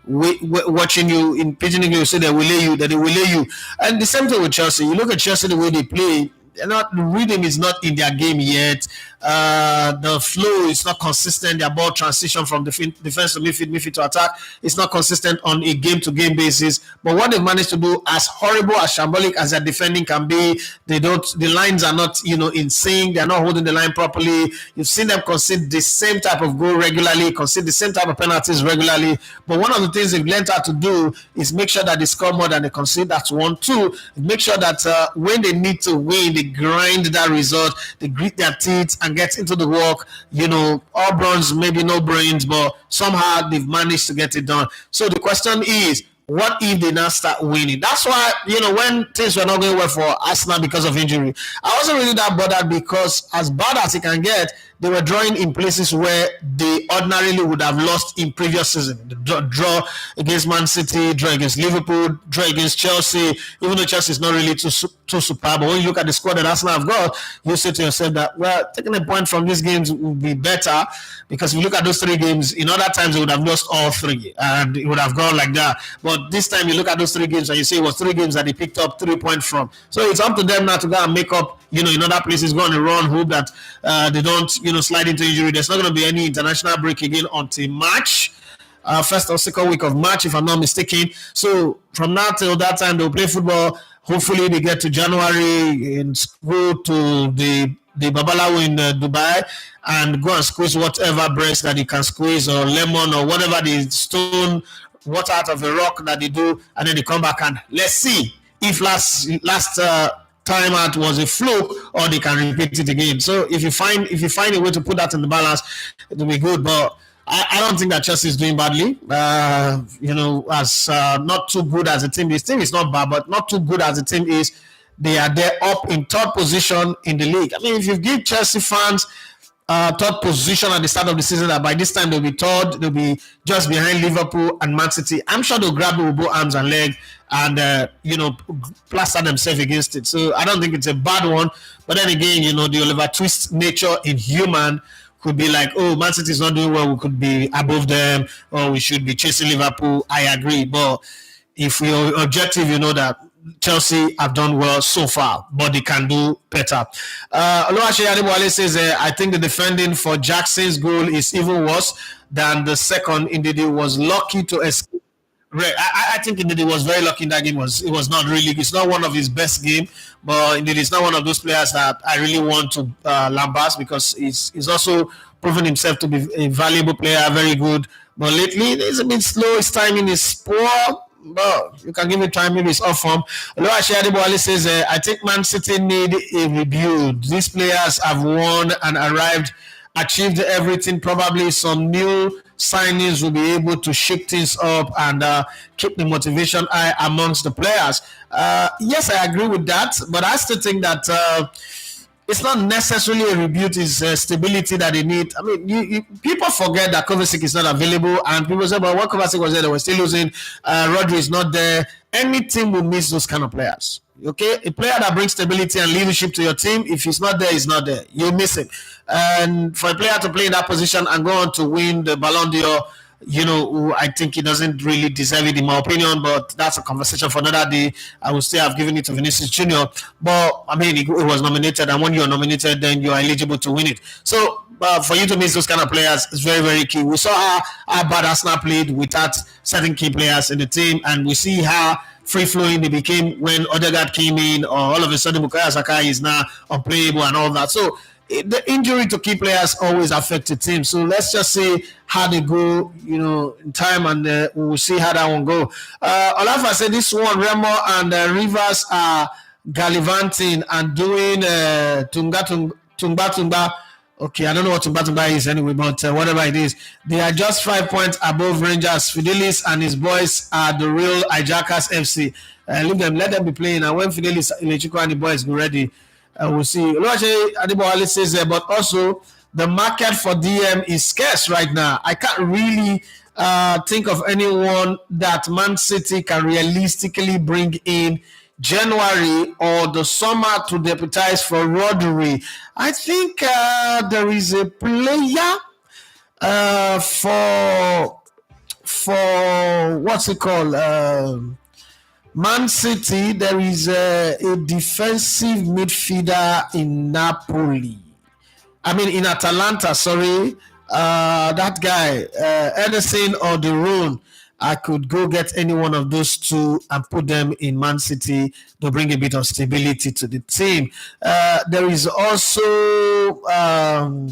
watching you in pidgin English, so they will lay you, that they will lay you. And the same thing with Chelsea. You look at Chelsea, the way they play, the rhythm is not in their game yet. The flow is not consistent. Their ball transition from defense to midfield to attack, it's not consistent on a game-to-game basis. But what they've managed to do, as horrible, as shambolic as their defending can be, the lines are not, in sync. They're not holding the line properly. You've seen them concede the same type of goal regularly, concede the same type of penalties regularly. But one of the things they've learned how to do is make sure that they score more than they concede. That's 1. 2, make sure that when they need to win, they grind that result, they grit their teeth and get into the work. All bronze, maybe no brains, but somehow they've managed to get it done. So the question is, what if they now start winning? That's why, when things were not going well for Arsenal because of injury, I wasn't really that bothered, because as bad as it can get, they were drawing in places where they ordinarily would have lost in previous season. The draw against Man City, draw against Liverpool, draw against Chelsea, even though Chelsea is not really too superb. But when you look at the squad that Arsenal have got, you say to yourself that, well, taking a point from these games would be better, because if you look at those 3 games, in other times they would have lost all 3, and it would have gone like that. But this time you look at those 3 games and you say it was 3 games that they picked up 3 points from. So it's up to them now to go and make up, in other places, go on a run, hope that they don't, slide into injury. There's not going to be any international break again until March, first or second week of March, if I'm not mistaken. So from now till that time, they'll play football. Hopefully they get to January and go to the Babalawo in Dubai and go and squeeze whatever breast that you can squeeze, or lemon, or whatever the stone water out of a rock that they do, and then they come back, and let's see if last time out was a fluke, or they can repeat it again. So if you find a way to put that in the balance, it will be good. But I don't think that Chelsea is doing badly. As not too good as a team. This team is not bad, but not too good as a team is. They are there up in 3rd position in the league. I mean, if you give Chelsea fans 3rd position at the start of the season, that by this time they'll be 3rd, they'll be just behind Liverpool and Man City, I'm sure they'll grab it with both arms and legs and plaster themselves against it. So I don't think it's a bad one. But then again, the Oliver Twist nature in human could be like, oh, Man City is not doing well, we could be above them, or we should be chasing Liverpool. I agree. But if you're objective, that Chelsea have done well so far, but they can do better. Oluwaseyi Adebowale says, I think the defending for Jackson's goal is even worse than the second. Indeed, he was lucky to escape. I think indeed he was very lucky in that game. It was not really. It's not one of his best game, but indeed it's not one of those players that I really want to lambast, because he's also proven himself to be a valuable player, very good. But lately it's a bit slow. His timing is poor. But you can give it time. Maybe it's off form. Oluwaseyi Adebowale says, I think Man City need a rebuild. These players have won and achieved everything. Probably some new signings will be able to shake things up and keep the motivation high amongst the players. Yes, I agree with that, but I still think that it's not necessarily a rebuild, it's stability that they need. I mean, people forget that Kovacic is not available, and people say, but when Kovacic was there, they were still losing. Rodri is not there. Any team will miss those kind of players. Okay, a player that brings stability and leadership to your team, if he's not there, he's not there. You miss him. And for a player to play in that position and go on to win the Ballon d'Or, I think he doesn't really deserve it, in my opinion, but that's a conversation for another day. I would still have given it to Vinicius Junior, but I mean, it was nominated, and when you're nominated, then you're eligible to win it. So for you to miss those kind of players is very, very key. We saw how bad Arsenal played without certain key players in the team, and we see how free-flowing they became when Odegaard came in, or all of a sudden Bukayo Saka is now unplayable and all that. So the injury to key players always affect the team. So let's just see how they go, in time, and we will see how that one go. Olafa said this one, Remo and Rivers are gallivanting and doing tumba. Okay, I don't know what tumba is anyway, but whatever it is, they are just 5 points above Rangers. Fidelis and his boys are the real hijackers FC. Leave them, let them be playing, and when Fidelis, Ilechiko and the boys go ready, we'll see. Oluwaseyi Adebowale says, but also the market for DM is scarce right now. I can't really think of anyone that Man City can realistically bring in January or the summer to deputize for Rodri. I think there is a player for what's it called? Man City. There is a defensive midfielder in Napoli. In Atalanta, sorry. That guy, Ederson or Derun. I could go get any one of those two and put them in Man City to bring a bit of stability to the team. There is also, I'm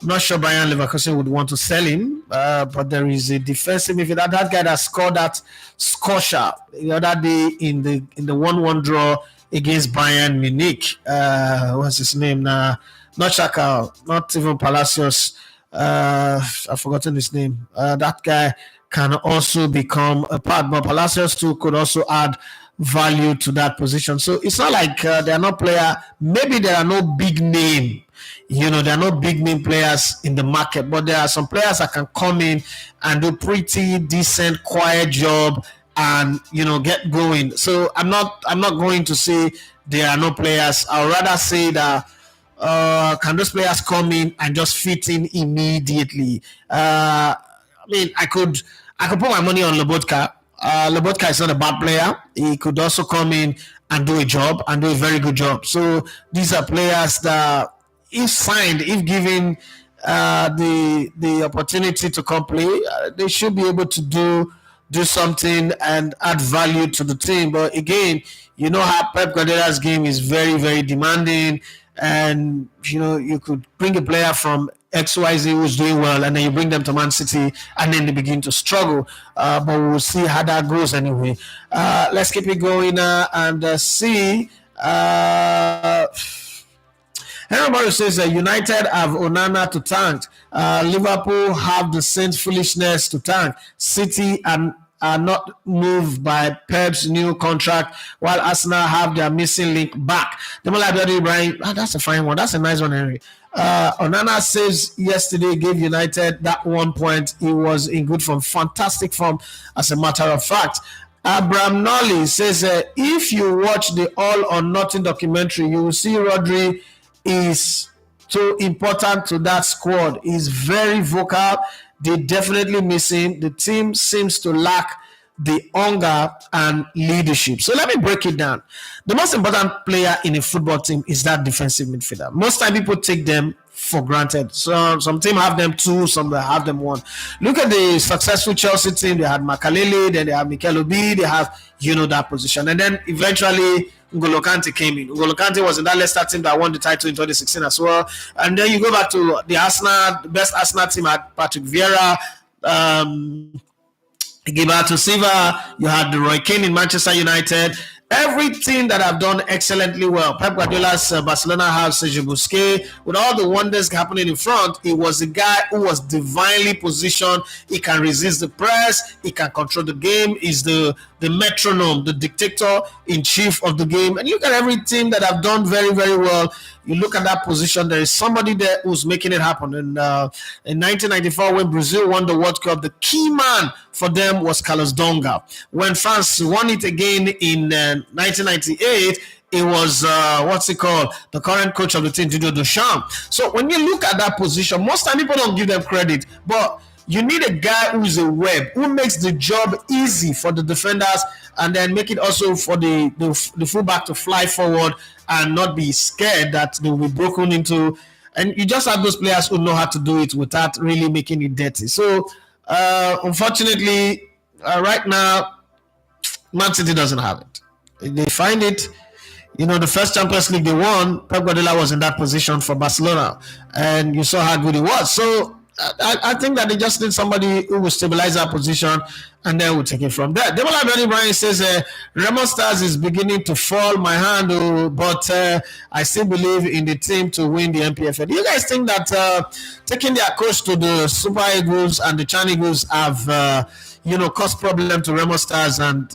not sure Bayern Leverkusen would want to sell him, but there is a defensive midfielder. That guy that scored that scorcher the other day in the 1-1 draw against Bayern Munich. What's his name now? Not Xhaka, not even Palacios. I've forgotten his name. That guy can also become a part, but Palacios too could also add value to that position. So it's not like they are not player. Maybe there are no big name. There are no big name players in the market, but there are some players that can come in and do pretty decent, quiet job and get going. So I'm not going to say there are no players. I'll rather say that can those players come in and just fit in immediately? I could put my money on Lobotka. Lobotka is not a bad player. He could also come in and do a job and do a very good job. So these are players that, if signed, if given the opportunity to come play, they should be able to do something and add value to the team. But again, how Pep Guardiola's game is very, very demanding, and you could bring a player from XYZ who's doing well, and then you bring them to Man City, and then they begin to struggle. But we'll see how that goes anyway. Let's keep it going and see. Everybody says that United have Onana to tank. Liverpool have the same foolishness to tank. City are not moved by Pep's new contract, while Arsenal have their missing link back. That's a fine one. That's a nice one, Henry. Onana says yesterday gave United that 1 point. He was in good form, fantastic form, as a matter of fact. Abraham Nolly says if you watch the All or Nothing documentary, you will see Rodri is so important to that squad. He's very vocal. They definitely miss him. The team seems to lack the hunger and leadership. So let me break it down. The most important player in a football team is that defensive midfielder. Most time people take them for granted. So some team have them two, some have them one. Look at the successful Chelsea team. They had Makalele, then they have Mikel Obi, they have, that position. And then eventually N'Golo Kante came in. N'Golo Kante was in that Leicester team that won the title in 2016 as well. And then you go back to the Arsenal, the best Arsenal team had Patrick Vieira, Gilberto Silva, you had the Roy Keane in Manchester United. Everything that have done excellently well. Pep Guardiola's Barcelona have Sergio Busquets. With all the wonders happening in front, he was a guy who was divinely positioned. He can resist the press. He can control the game. He's the metronome, the dictator in chief of the game. And look at every team that have done very, very well. You look at that position, there is somebody there who's making it happen. And in 1994, when Brazil won the World Cup, the key man for them was Carlos Donga. When France won it again in 1998, it was, the current coach of the team, Didier Deschamps. So when you look at that position, most time people don't give them credit, but you need a guy who is a web, who makes the job easy for the defenders and then make it also for the fullback to fly forward and not be scared that they will be broken into. And you just have those players who know how to do it without really making it dirty. So, unfortunately, right now, Man City doesn't have it. They find it. The first Champions League they won, Pep Guardiola was in that position for Barcelona. And you saw how good it was. So, I think that they just need somebody who will stabilize that position and then we'll take it from there. Demola Benny Bryan says, Remo Stars is beginning to fall my hand, but I still believe in the team to win the MPFL. Do you guys think that taking their coach to the Super Eagles and the Chan Eagles have caused problem to Remo Stars and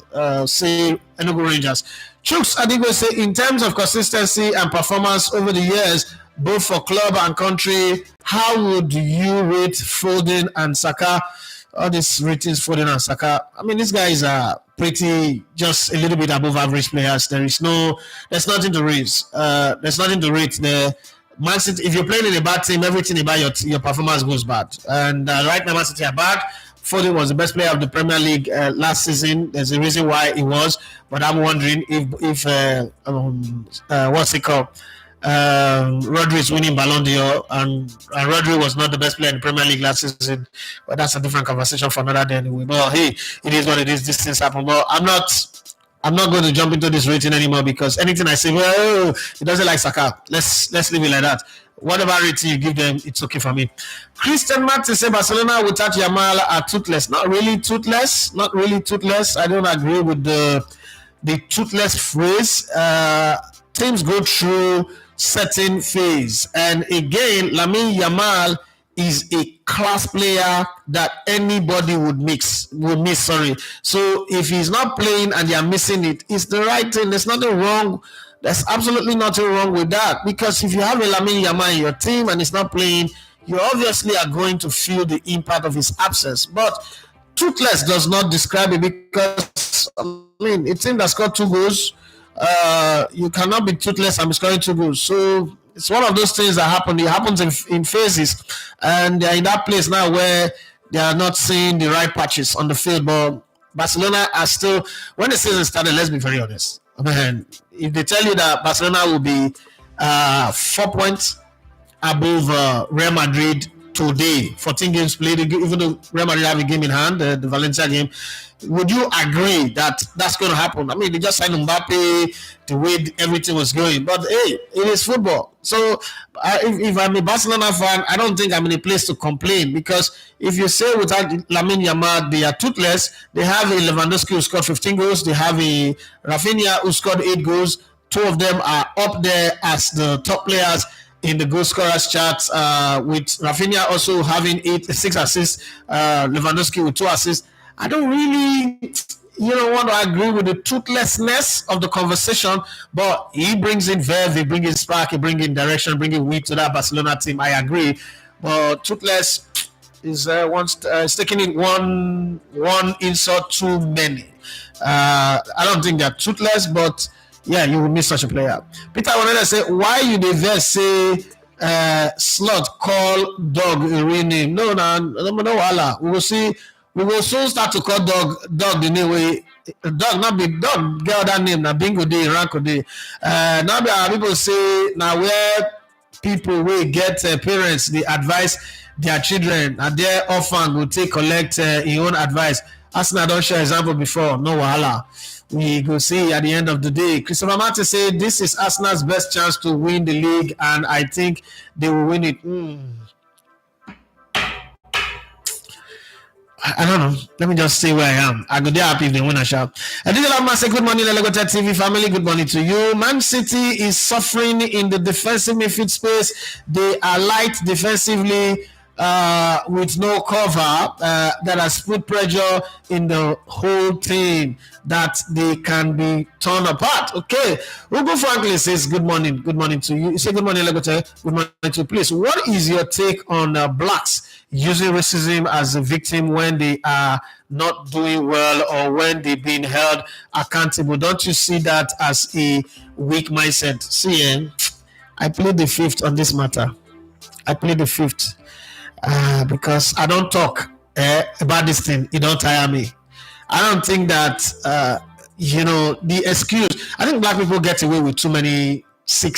say Enugu Rangers? Chooks Adigwe say, in terms of consistency and performance over the years, both for club and country, how would you rate Foden and Saka? All these ratings, Foden and Saka. I mean, these guys are pretty, just a little bit above average players. There's nothing to raise. There's nothing to rate there. Man City, if you're playing in a bad team, everything about your performance goes bad. And right now, Man City are bad. Foden was the best player of the Premier League last season. There's a reason why he was, but I'm wondering if what's it called? Rodri is winning Ballon d'Or, and Rodri was not the best player in the Premier League last season, but that's a different conversation for another day anyway. But hey, it is what it is. These things happen. But I'm not going to jump into this rating anymore because anything I say, well, it doesn't like Saka. Let's leave it like that. Whatever rating you give them, it's okay for me. Christian Martin said Barcelona without Yamal are toothless. Not really toothless. I don't agree with the toothless phrase. Teams go through certain phase, and again, Lamine Yamal is a class player that anybody would miss. So if he's not playing and you're missing it, it's the right thing. There's nothing wrong. There's absolutely nothing wrong with that, because if you have a Lamine Yamal in your team and he's not playing, you obviously are going to feel the impact of his absence. But toothless does not describe it, because a team that scored 2 goals, you cannot be toothless and be scoring 2 goals. So it's one of those things that happen. It happens in phases, and they're in that place now where they are not seeing the right patches on the field. But Barcelona are still, when the season started, let's be very honest. If they tell you that Barcelona will be 4 points above Real Madrid today, 14 games played, even though Real Madrid have a game in hand, the Valencia game, would you agree that that's going to happen? I mean, they just signed Mbappe, the way everything was going. But hey, it is football. So if I'm a Barcelona fan, I don't think I'm in a place to complain, because if you say without Lamine Yamal they are toothless, they have a Lewandowski who scored 15 goals, they have a Rafinha who scored 8 goals. 2 of them are up there as the top players in the goal scorers chart, with Rafinha also having 6 assists, Lewandowski with 2 assists. I don't really, want to agree with the toothlessness of the conversation, but he brings in verve, he brings in spark, he brings in direction, bringing wit to that Barcelona team. I agree, but toothless is taking it one insult too many. I don't think they're toothless, but yeah, you will miss such a player. Peter wanted to say, why you never say slot call dog a real name? No, Allah. We we will soon start to call dog the name way. Dog not be dog get other name na bingo day ranko day. Now people say now where people will get parents they advise their children and their orphan will take collect your own advice. Arsenal don't share example before, no wahala. We go see at the end of the day. Christopher Martin said this is Arsenal's best chance to win the league, and I think they will win it. I don't know. Let me just stay where I am. I go there happy if they win a shot. Digital Man say good morning, Legote TV family. Good morning to you. Man City is suffering in the defensive midfield space. They are light defensively with no cover that has put pressure in the whole team that they can be torn apart. Okay. Ruben Franklin says good morning. Good morning to you. You say good morning, Legote. Good morning to you. Please, what is your take on blacks using racism as a victim when they are not doing well or when they've been held accountable? Don't you see that as a weak mindset? See, I plead the fifth on this matter. I plead the fifth because I don't talk about this thing. It don't tire me. I don't think that, the excuse. I think black people get away with too many sick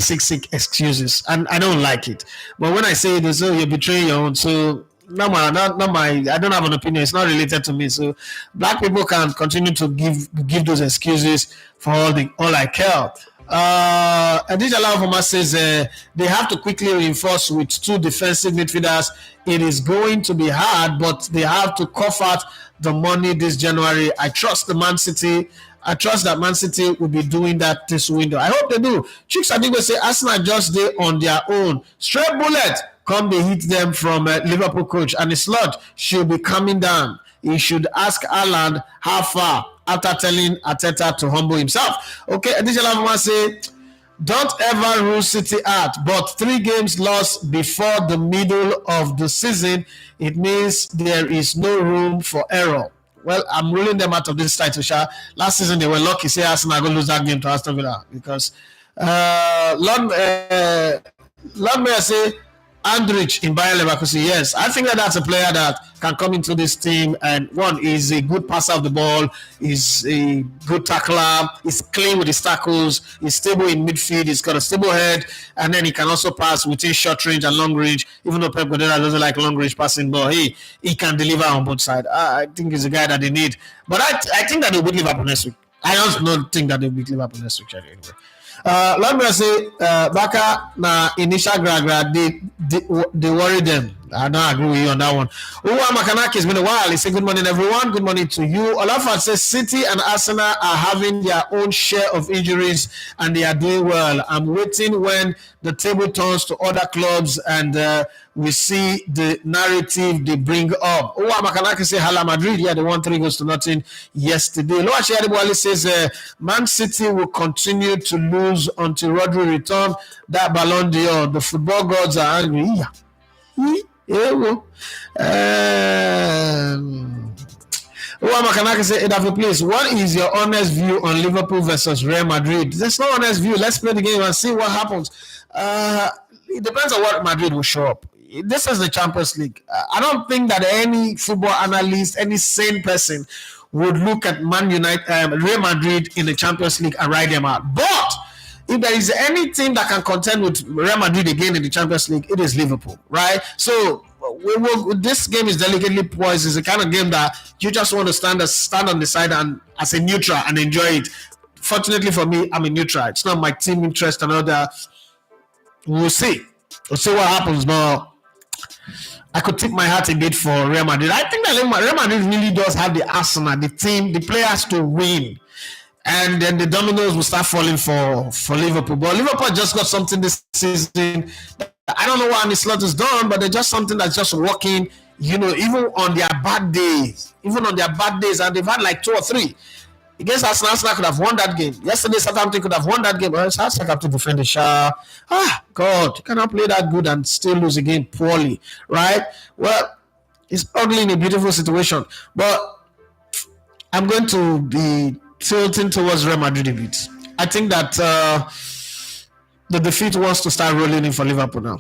excuses, and I don't like it. But when I say it, so you're betraying your own. So not my. I don't have an opinion. It's not related to me. So black people can continue to give those excuses for all I care. Adija Lavoma says they have to quickly reinforce with two defensive midfielders. It is going to be hard, but they have to cough out the money this January. I trust that Man City will be doing that this window. I hope they do. Chicks Adigo say Arsenal just they on their own. Straight bullet. Come they hit them from Liverpool coach, and the slot should be coming down. He should ask Haaland how far after telling Arteta to humble himself. Okay, additional one say, don't ever rule City out, but 3 games lost before the middle of the season, it means there is no room for error. Well, I'm ruling them out of this title shot. Last season they were lucky, say Arsenal going to lose that game to Aston Villa because Lord Mayor say Andrich in Bayer Leverkusen. Yes, I think that's a player that can come into this team, and one is a good passer of the ball, is a good tackler, is clean with his tackles, is stable in midfield, he's got a stable head, and then he can also pass within short range and long range. Even though Pep Guardiola doesn't like long range passing, but he can deliver on both sides. I think he's a guy that they need. But I think that they'll beat Liverpool next week. I also don't think that they'll beat Liverpool next week anyway. Let me say, Baka na initial gragra, they worry them. I don't agree with you on that one. Uwa Makanaki, it's been a while. He said, good morning, everyone. Good morning to you. Olafat says, City and Arsenal are having their own share of injuries and they are doing well. I'm waiting when the table turns to other clubs and we see the narrative they bring up. Uwa Makanaki says, Hala Madrid, yeah, they won 3-0 yesterday. Loa Chiadibuali says, Man City will continue to lose until Rodri returns. That Ballon d'Or, the football gods are angry. Makanaki say, Edafi, please, what is your honest view on Liverpool versus Real Madrid? There's no honest view. Let's play the game and see what happens. It depends on what Madrid will show up. This is the Champions League. I don't think that any football analyst, any sane person would look at Real Madrid in the Champions League and write them out. But if there is any team that can contend with Real Madrid again in the Champions League, it is Liverpool, right? So this game is delicately poised. It's a kind of game that you just want to stand on the side and as a neutral and enjoy it. Fortunately for me, I'm a neutral. It's not my team interest and all that. We'll see what happens. But I could tip my hat a bit for Real Madrid. I think that Real Madrid really does have the arsenal, the team, the players to win. And then the dominoes will start falling for Liverpool. But Liverpool just got something this season. I don't know what Arne Slot has done, but they're just something that's just working, even on their bad days. And they've had like 2 or 3. Against Arsenal could have won that game. Yesterday, Southampton could have won that game. Arsenal have to defend the shot. God, you cannot play that good and still lose a game poorly, right? Well, it's ugly in a beautiful situation. But I'm going to be tilting towards Real Madrid a bit. I think that the defeat wants to start rolling in for Liverpool now.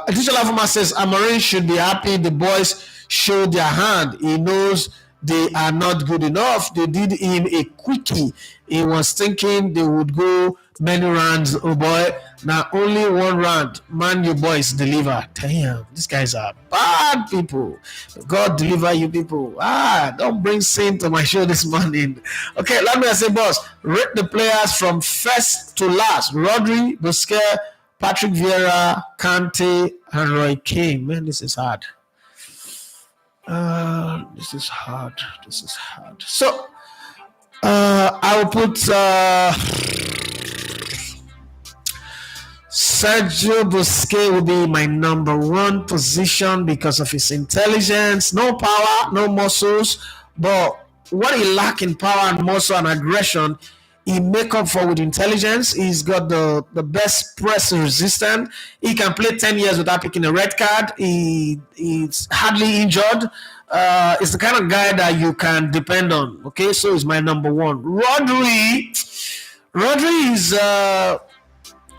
Additional Lavuma says Amorin should be happy. The boys show their hand. He knows they are not good enough. They did him a quickie. He was thinking they would go many rounds. Oh boy, now only one round. Man, you boys deliver. Damn, these guys are bad people. God deliver you people. Don't bring sin to my show this morning. Okay, let me say, boss, rate the players from first to last. Rodri, Busquets, Patrick Vieira, Kante, and Roy Keane. Man, this is hard. This is hard. So, I will put Sergio Busquets will be my number one position because of his intelligence. No power, no muscles, but what he lacks in power and muscle and aggression, he make up for with intelligence. He's got the best press resistance. He can play 10 years without picking a red card. He's hardly injured. It's the kind of guy that you can depend on. Okay, so he's my number one. Rodri is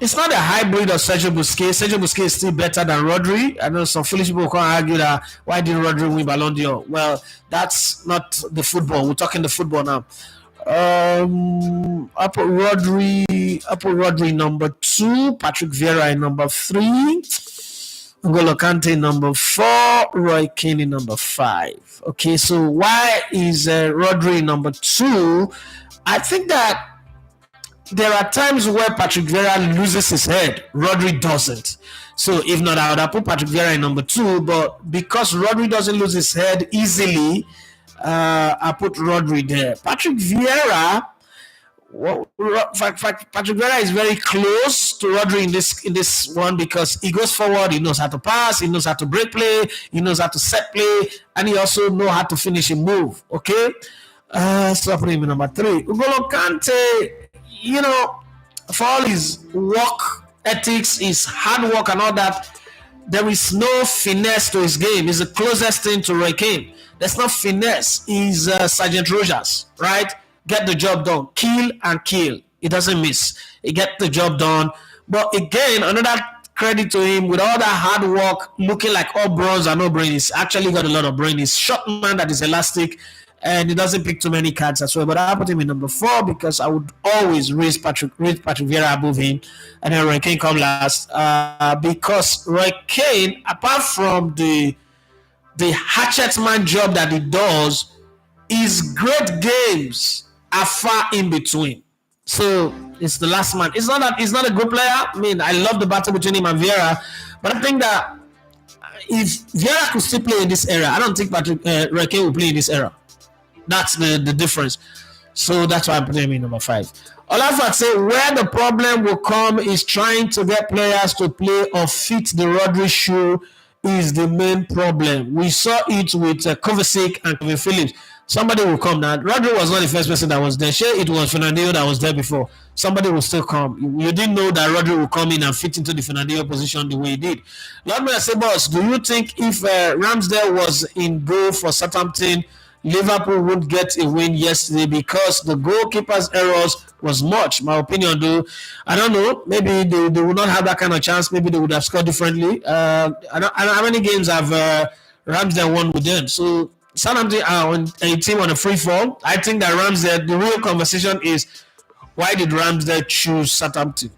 it's not a hybrid of Sergio Busquets. Sergio Busquets is still better than Rodri. I know some foolish people can argue that why did Rodri win Ballon d'Or? Well, that's not the football. We're talking the football now. I put Rodri number 2, Patrick Vieira number 3, N'Golo Kante number 4, Roy Keane number 5. Okay, so why is Rodri number 2? I think that there are times where Patrick Vieira loses his head, Rodri doesn't. So if not, I would have put Patrick Vieira in number 2, but because Rodri doesn't lose his head easily, I put Rodri there. Patrick Vieira is very close to Rodri in this one because he goes forward, he knows how to pass, he knows how to break play, he knows how to set play, and he also knows how to finish a move. Okay, so I put him in number 3. N'Golo Kante, for all his work ethics, his hard work and all that, there is no finesse to his game. He's the closest thing to Roy Keane. There's no finesse. He's Sergeant Rogers, right? Get the job done. Kill and kill. He doesn't miss. He get the job done. But again, another credit to him, with all that hard work, looking like all bronze and no brain, he's actually got a lot of brain. He's short man that is elastic, and he doesn't pick too many cards as well. But I put him in number 4 because I would always raise Patrick Vieira above him, and then Roy Keane come last. Because Roy Keane, apart from the hatchetman job that he does, his great games are far in between. So it's the last man. It's not that he's not a good player. I mean, I love the battle between him and Vieira, but I think that if Vieira could still play in this era, I don't think Roy Keane will play in this era. That's the difference. So that's why I'm putting him in number 5. Olafat say where the problem will come is trying to get players to play or fit the Rodri shoe is the main problem. We saw it with Kovacic and Kevin Phillips. Somebody will come now. Rodri was not the first person that was there. Sure, it was Fernandinho that was there before. Somebody will still come. You didn't know that Rodri will come in and fit into the Fernandinho position the way he did. Let me say, boss, do you think if Ramsdale was in goal for Southampton, Liverpool would get a win yesterday because the goalkeeper's errors was much? My opinion, though, I don't know. Maybe they would not have that kind of chance. Maybe they would have scored differently. I don't know how many games have Ramsdale won with them. So Southampton are on a team on a free fall. I think that Ramsdale, the real conversation is, why did Ramsdale choose Southampton?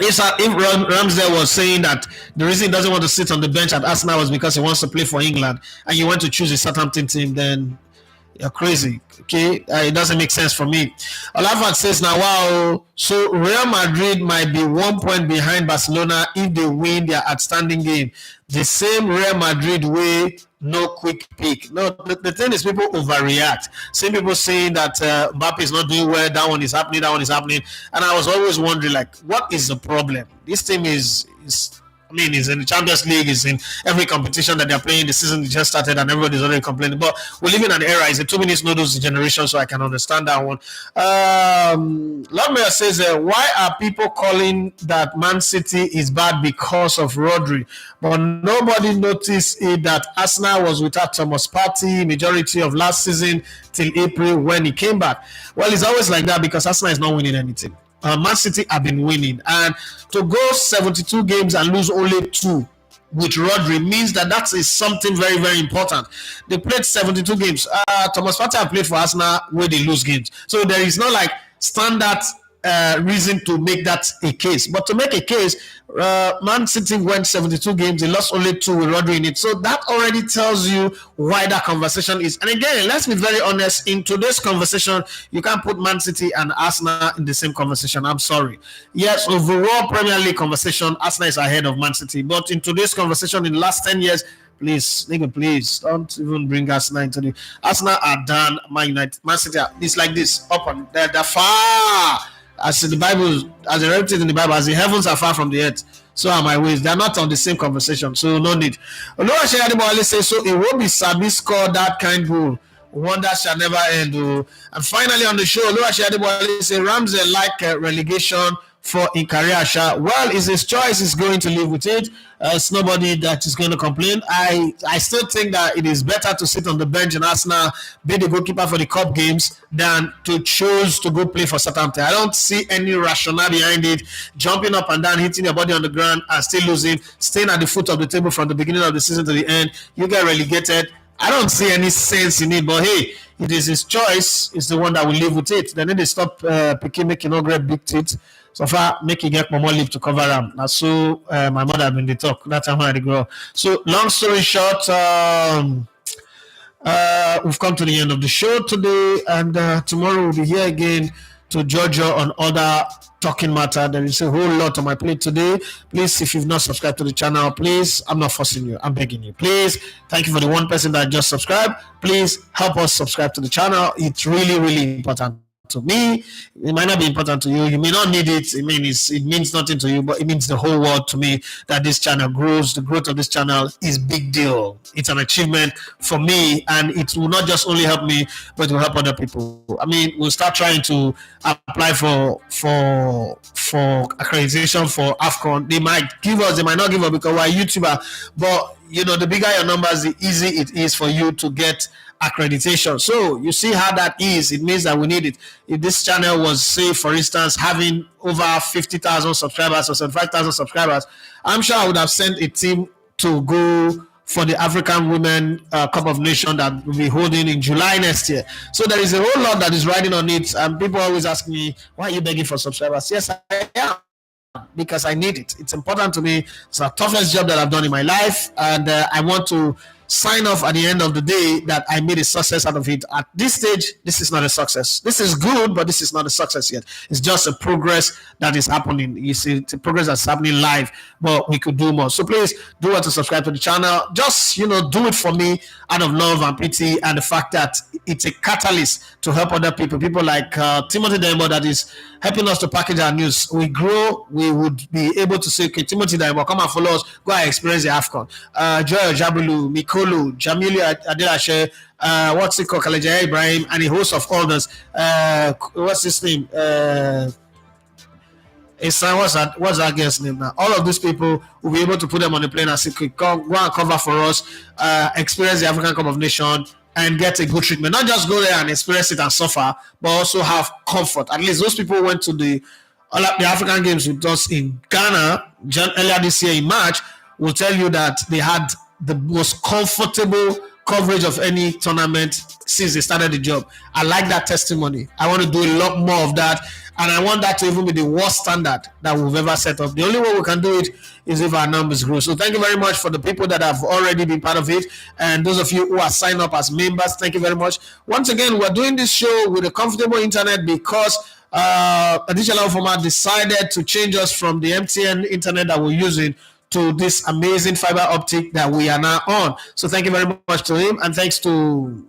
If Ramsdale was saying that the reason he doesn't want to sit on the bench at Arsenal was because he wants to play for England, and you want to choose a Southampton team, then you're crazy. Okay, it doesn't make sense for me. Olafat says now, wow, so Real Madrid might be 1 point behind Barcelona if they win their outstanding game. The same Real Madrid way, no quick pick. No, the thing is, people overreact. Same people saying that Mbappe is not doing well, that one is happening, and I was always wondering, like, what is the problem? This team is is in the Champions League, is in every competition that they're playing. The season just started and everybody's already complaining. But we live in an era, it's a 2 minutes noodles generation, so I can understand that one. Lodmere says, why are people calling that Man City is bad because of Rodri? But nobody noticed it that Arsenal was without Thomas Partey majority of last season till April when he came back. Well, it's always like that because Arsenal is not winning anything. Man City have been winning, and to go 72 games and lose only 2 with Rodri means that is something very, very important. They played 72 games. Thomas Partey played for Arsenal where they lose games. So there is not like standard reason to make that a case. But to make a case, Man City went 72 games. They lost only 2 with Rodri in it. So that already tells you why that conversation is. And again, let's be very honest. In today's conversation, you can't put Man City and Arsenal in the same conversation. I'm sorry. Yes, overall Premier League conversation, Arsenal is ahead of Man City. But in today's conversation, in the last 10 years, please, nigga, please don't even bring Arsenal into the. Arsenal are done. Man United, Man City, it's like this, up and they're far. As in the Bible, as written in the Bible, as the heavens are far from the earth, so are my ways. They're not on the same conversation, so no need. Oluwase Adeboale says, so it won't be Sabi score that kind goal. Wonder shall never end. Oh. And finally on the show, Oluwase Adeboale says, Ramsey like relegation for in career. Well, it's his choice. He's going to live with it. It's nobody that is going to complain. I still think that it is better to sit on the bench in Arsenal, be the goalkeeper for the cup games, than to choose to go play for Southampton. I don't see any rationale behind it. Jumping up and down, hitting your body on the ground and still losing, staying at the foot of the table from the beginning of the season to the end, you get relegated. I don't see any sense in it, but hey, it is his choice. It's the one that will live with it. Then they stop picking, making no great big teeth. So far, make it get more leave to cover them. That's so my mother been the talk. That's how I grow. So long story short, we've come to the end of the show today, and tomorrow we'll be here again to judge you on other talking matter. There is a whole lot on my plate today. Please, if you've not subscribed to the channel, please, I'm not forcing you, I'm begging you. Please, thank you for the one person that just subscribed. Please help us subscribe to the channel. It's really, really important to me. It might not be important to you. You may not need it. It means nothing to you, but it means the whole world to me that this channel grows. The growth of this channel is big deal. It's an achievement for me, and it will not just only help me, but it will help other people. I mean, we'll start trying to apply for accreditation for AFCON. They might give us, they might not give us because we're a YouTuber, but you know, the bigger your numbers, the easy it is for you to get accreditation. So you see how that is. It means that we need it. If this channel was, say, for instance, having over 50,000 subscribers or 75,000 subscribers, I'm sure I would have sent a team to go for the African Women Cup of Nations that will be holding in July next year. So there is a whole lot that is riding on it. And people always ask me, why are you begging for subscribers? Yes, I am, because I need it. It's important to me. It's the toughest job that I've done in my life, and I want to sign off at the end of the day that I made a success out of it. At this stage, this is not a success. This is good, but this is not a success yet. It's just a progress that is happening. You see, it's a progress that's happening live, but we could do more. So please do want to subscribe to the channel. Just, you know, do it for me out of love and pity, and the fact that it's a catalyst to help other people. People like Timothy Demo that is helping us to package our news. We grow, we would be able to say, okay, Timothy Demo, come and follow us, go and experience the AFCON. Joel Jabulu, Mikolo, Jamilu Adelashe, what's it called, Kalejaya Ibrahim, and a host of others. What's his name? What's that guy's name now? All of these people will be able to put them on the plane and say, go and cover for us, experience the African Cup of Nations, and get a good treatment. Not just go there and experience it and suffer, but also have comfort. At least those people went to the African Games with us in Ghana earlier this year in March, will tell you that they had the most comfortable coverage of any tournament since they started the job. I like that testimony. I want to do a lot more of that, and I want that to even be the worst standard that we've ever set up. The only way we can do it is if our numbers grow. So thank you very much for the people that have already been part of it, and those of you who are signed up as members, thank you very much. Once again, we're doing this show with a comfortable internet because Additional Format decided to change us from the MTN internet that we're using to this amazing fiber optic that we are now on. So thank you very much to him, and thanks to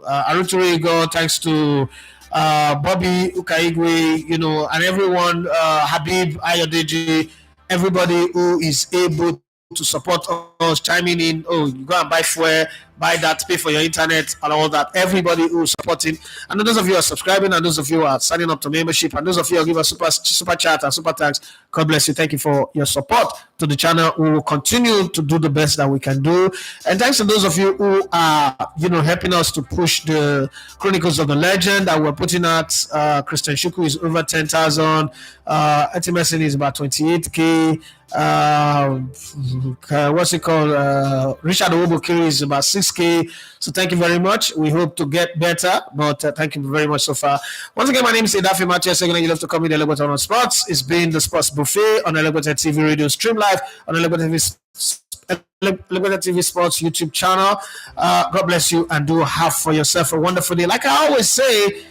Aruturo Igor, thanks to Bobby Ukaigwe, you know, and everyone, Habib Ayodeji, everybody who is able to support us, chiming in. Oh, you go and buy fuel, buy that, pay for your internet and all that. Everybody who is supporting, and those of you who are subscribing, and those of you who are signing up to membership, and those of you who give us super chat and super thanks, God bless you. Thank you for your support to the channel. We will continue to do the best that we can do, and thanks to those of you who are, you know, helping us to push the Chronicles of the Legend that we're putting out. Christian Shuku is over 10,000. Etimesin is about 28K. What's it called? Richard Owobokiri is about 6K. So thank you very much. We hope to get better, but thank you very much so far. Once again, my name is Edafi Mathieu. Second, you love to come in the Elegbete on Sports. It's been the Sports Buffet on Elegbete TV Radio stream live on Elegbete TV Sports YouTube channel. God bless you and do have for yourself a wonderful day. Like I always say,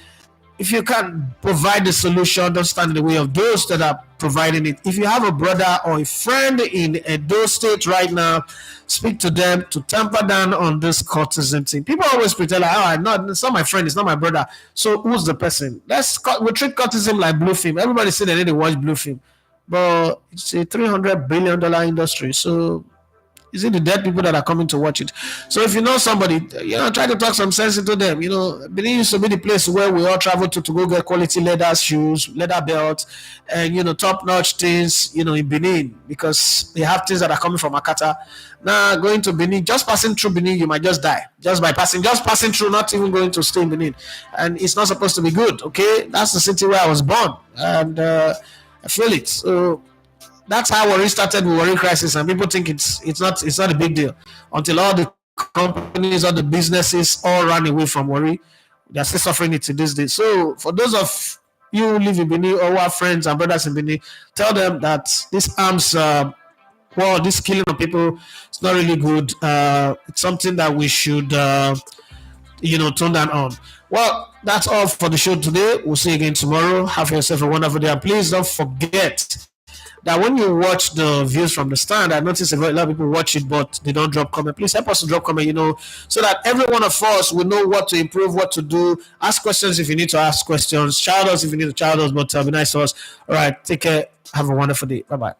if you can provide the solution, don't stand in the way of those that are providing it. If you have a brother or a friend in Edo State right now, speak to them to tamper down on this cultism thing. People always pretend like, it's not my friend, it's not my brother. So who's the person? We treat cultism like blue film. Everybody say they need to watch blue film, but it's a $300 billion industry. So is it the dead people that are coming to watch it? So if you know somebody, try to talk some sense into them. Benin used to be the place where we all travel to go get quality leather shoes, leather belts, and top-notch things, in Benin, because they have things that are coming from Akata. Now going to Benin, just passing through Benin, you might just die. Just passing through, not even going to stay in Benin. And it's not supposed to be good, okay? That's the city where I was born, and I feel it. So that's how Warri started with Warri crisis, and people think it's not a big deal until all the companies, all the businesses all ran away from Warri. They're still suffering it to this day. So for those of you who live in Benin or who have friends and brothers in Benin, tell them that this arms this killing of people is not really good. It's something that we should tone down on. Well, that's all for the show today. We'll see you again tomorrow. Have yourself a wonderful day, and please don't forget that when you watch the views from the stand, I notice a lot of people watch it, but they don't drop comment. Please help us to drop comment, so that every one of us will know what to improve, what to do. Ask questions if you need to ask questions. Shout us if you need to shout us, but be nice to us. All right, take care. Have a wonderful day. Bye-bye.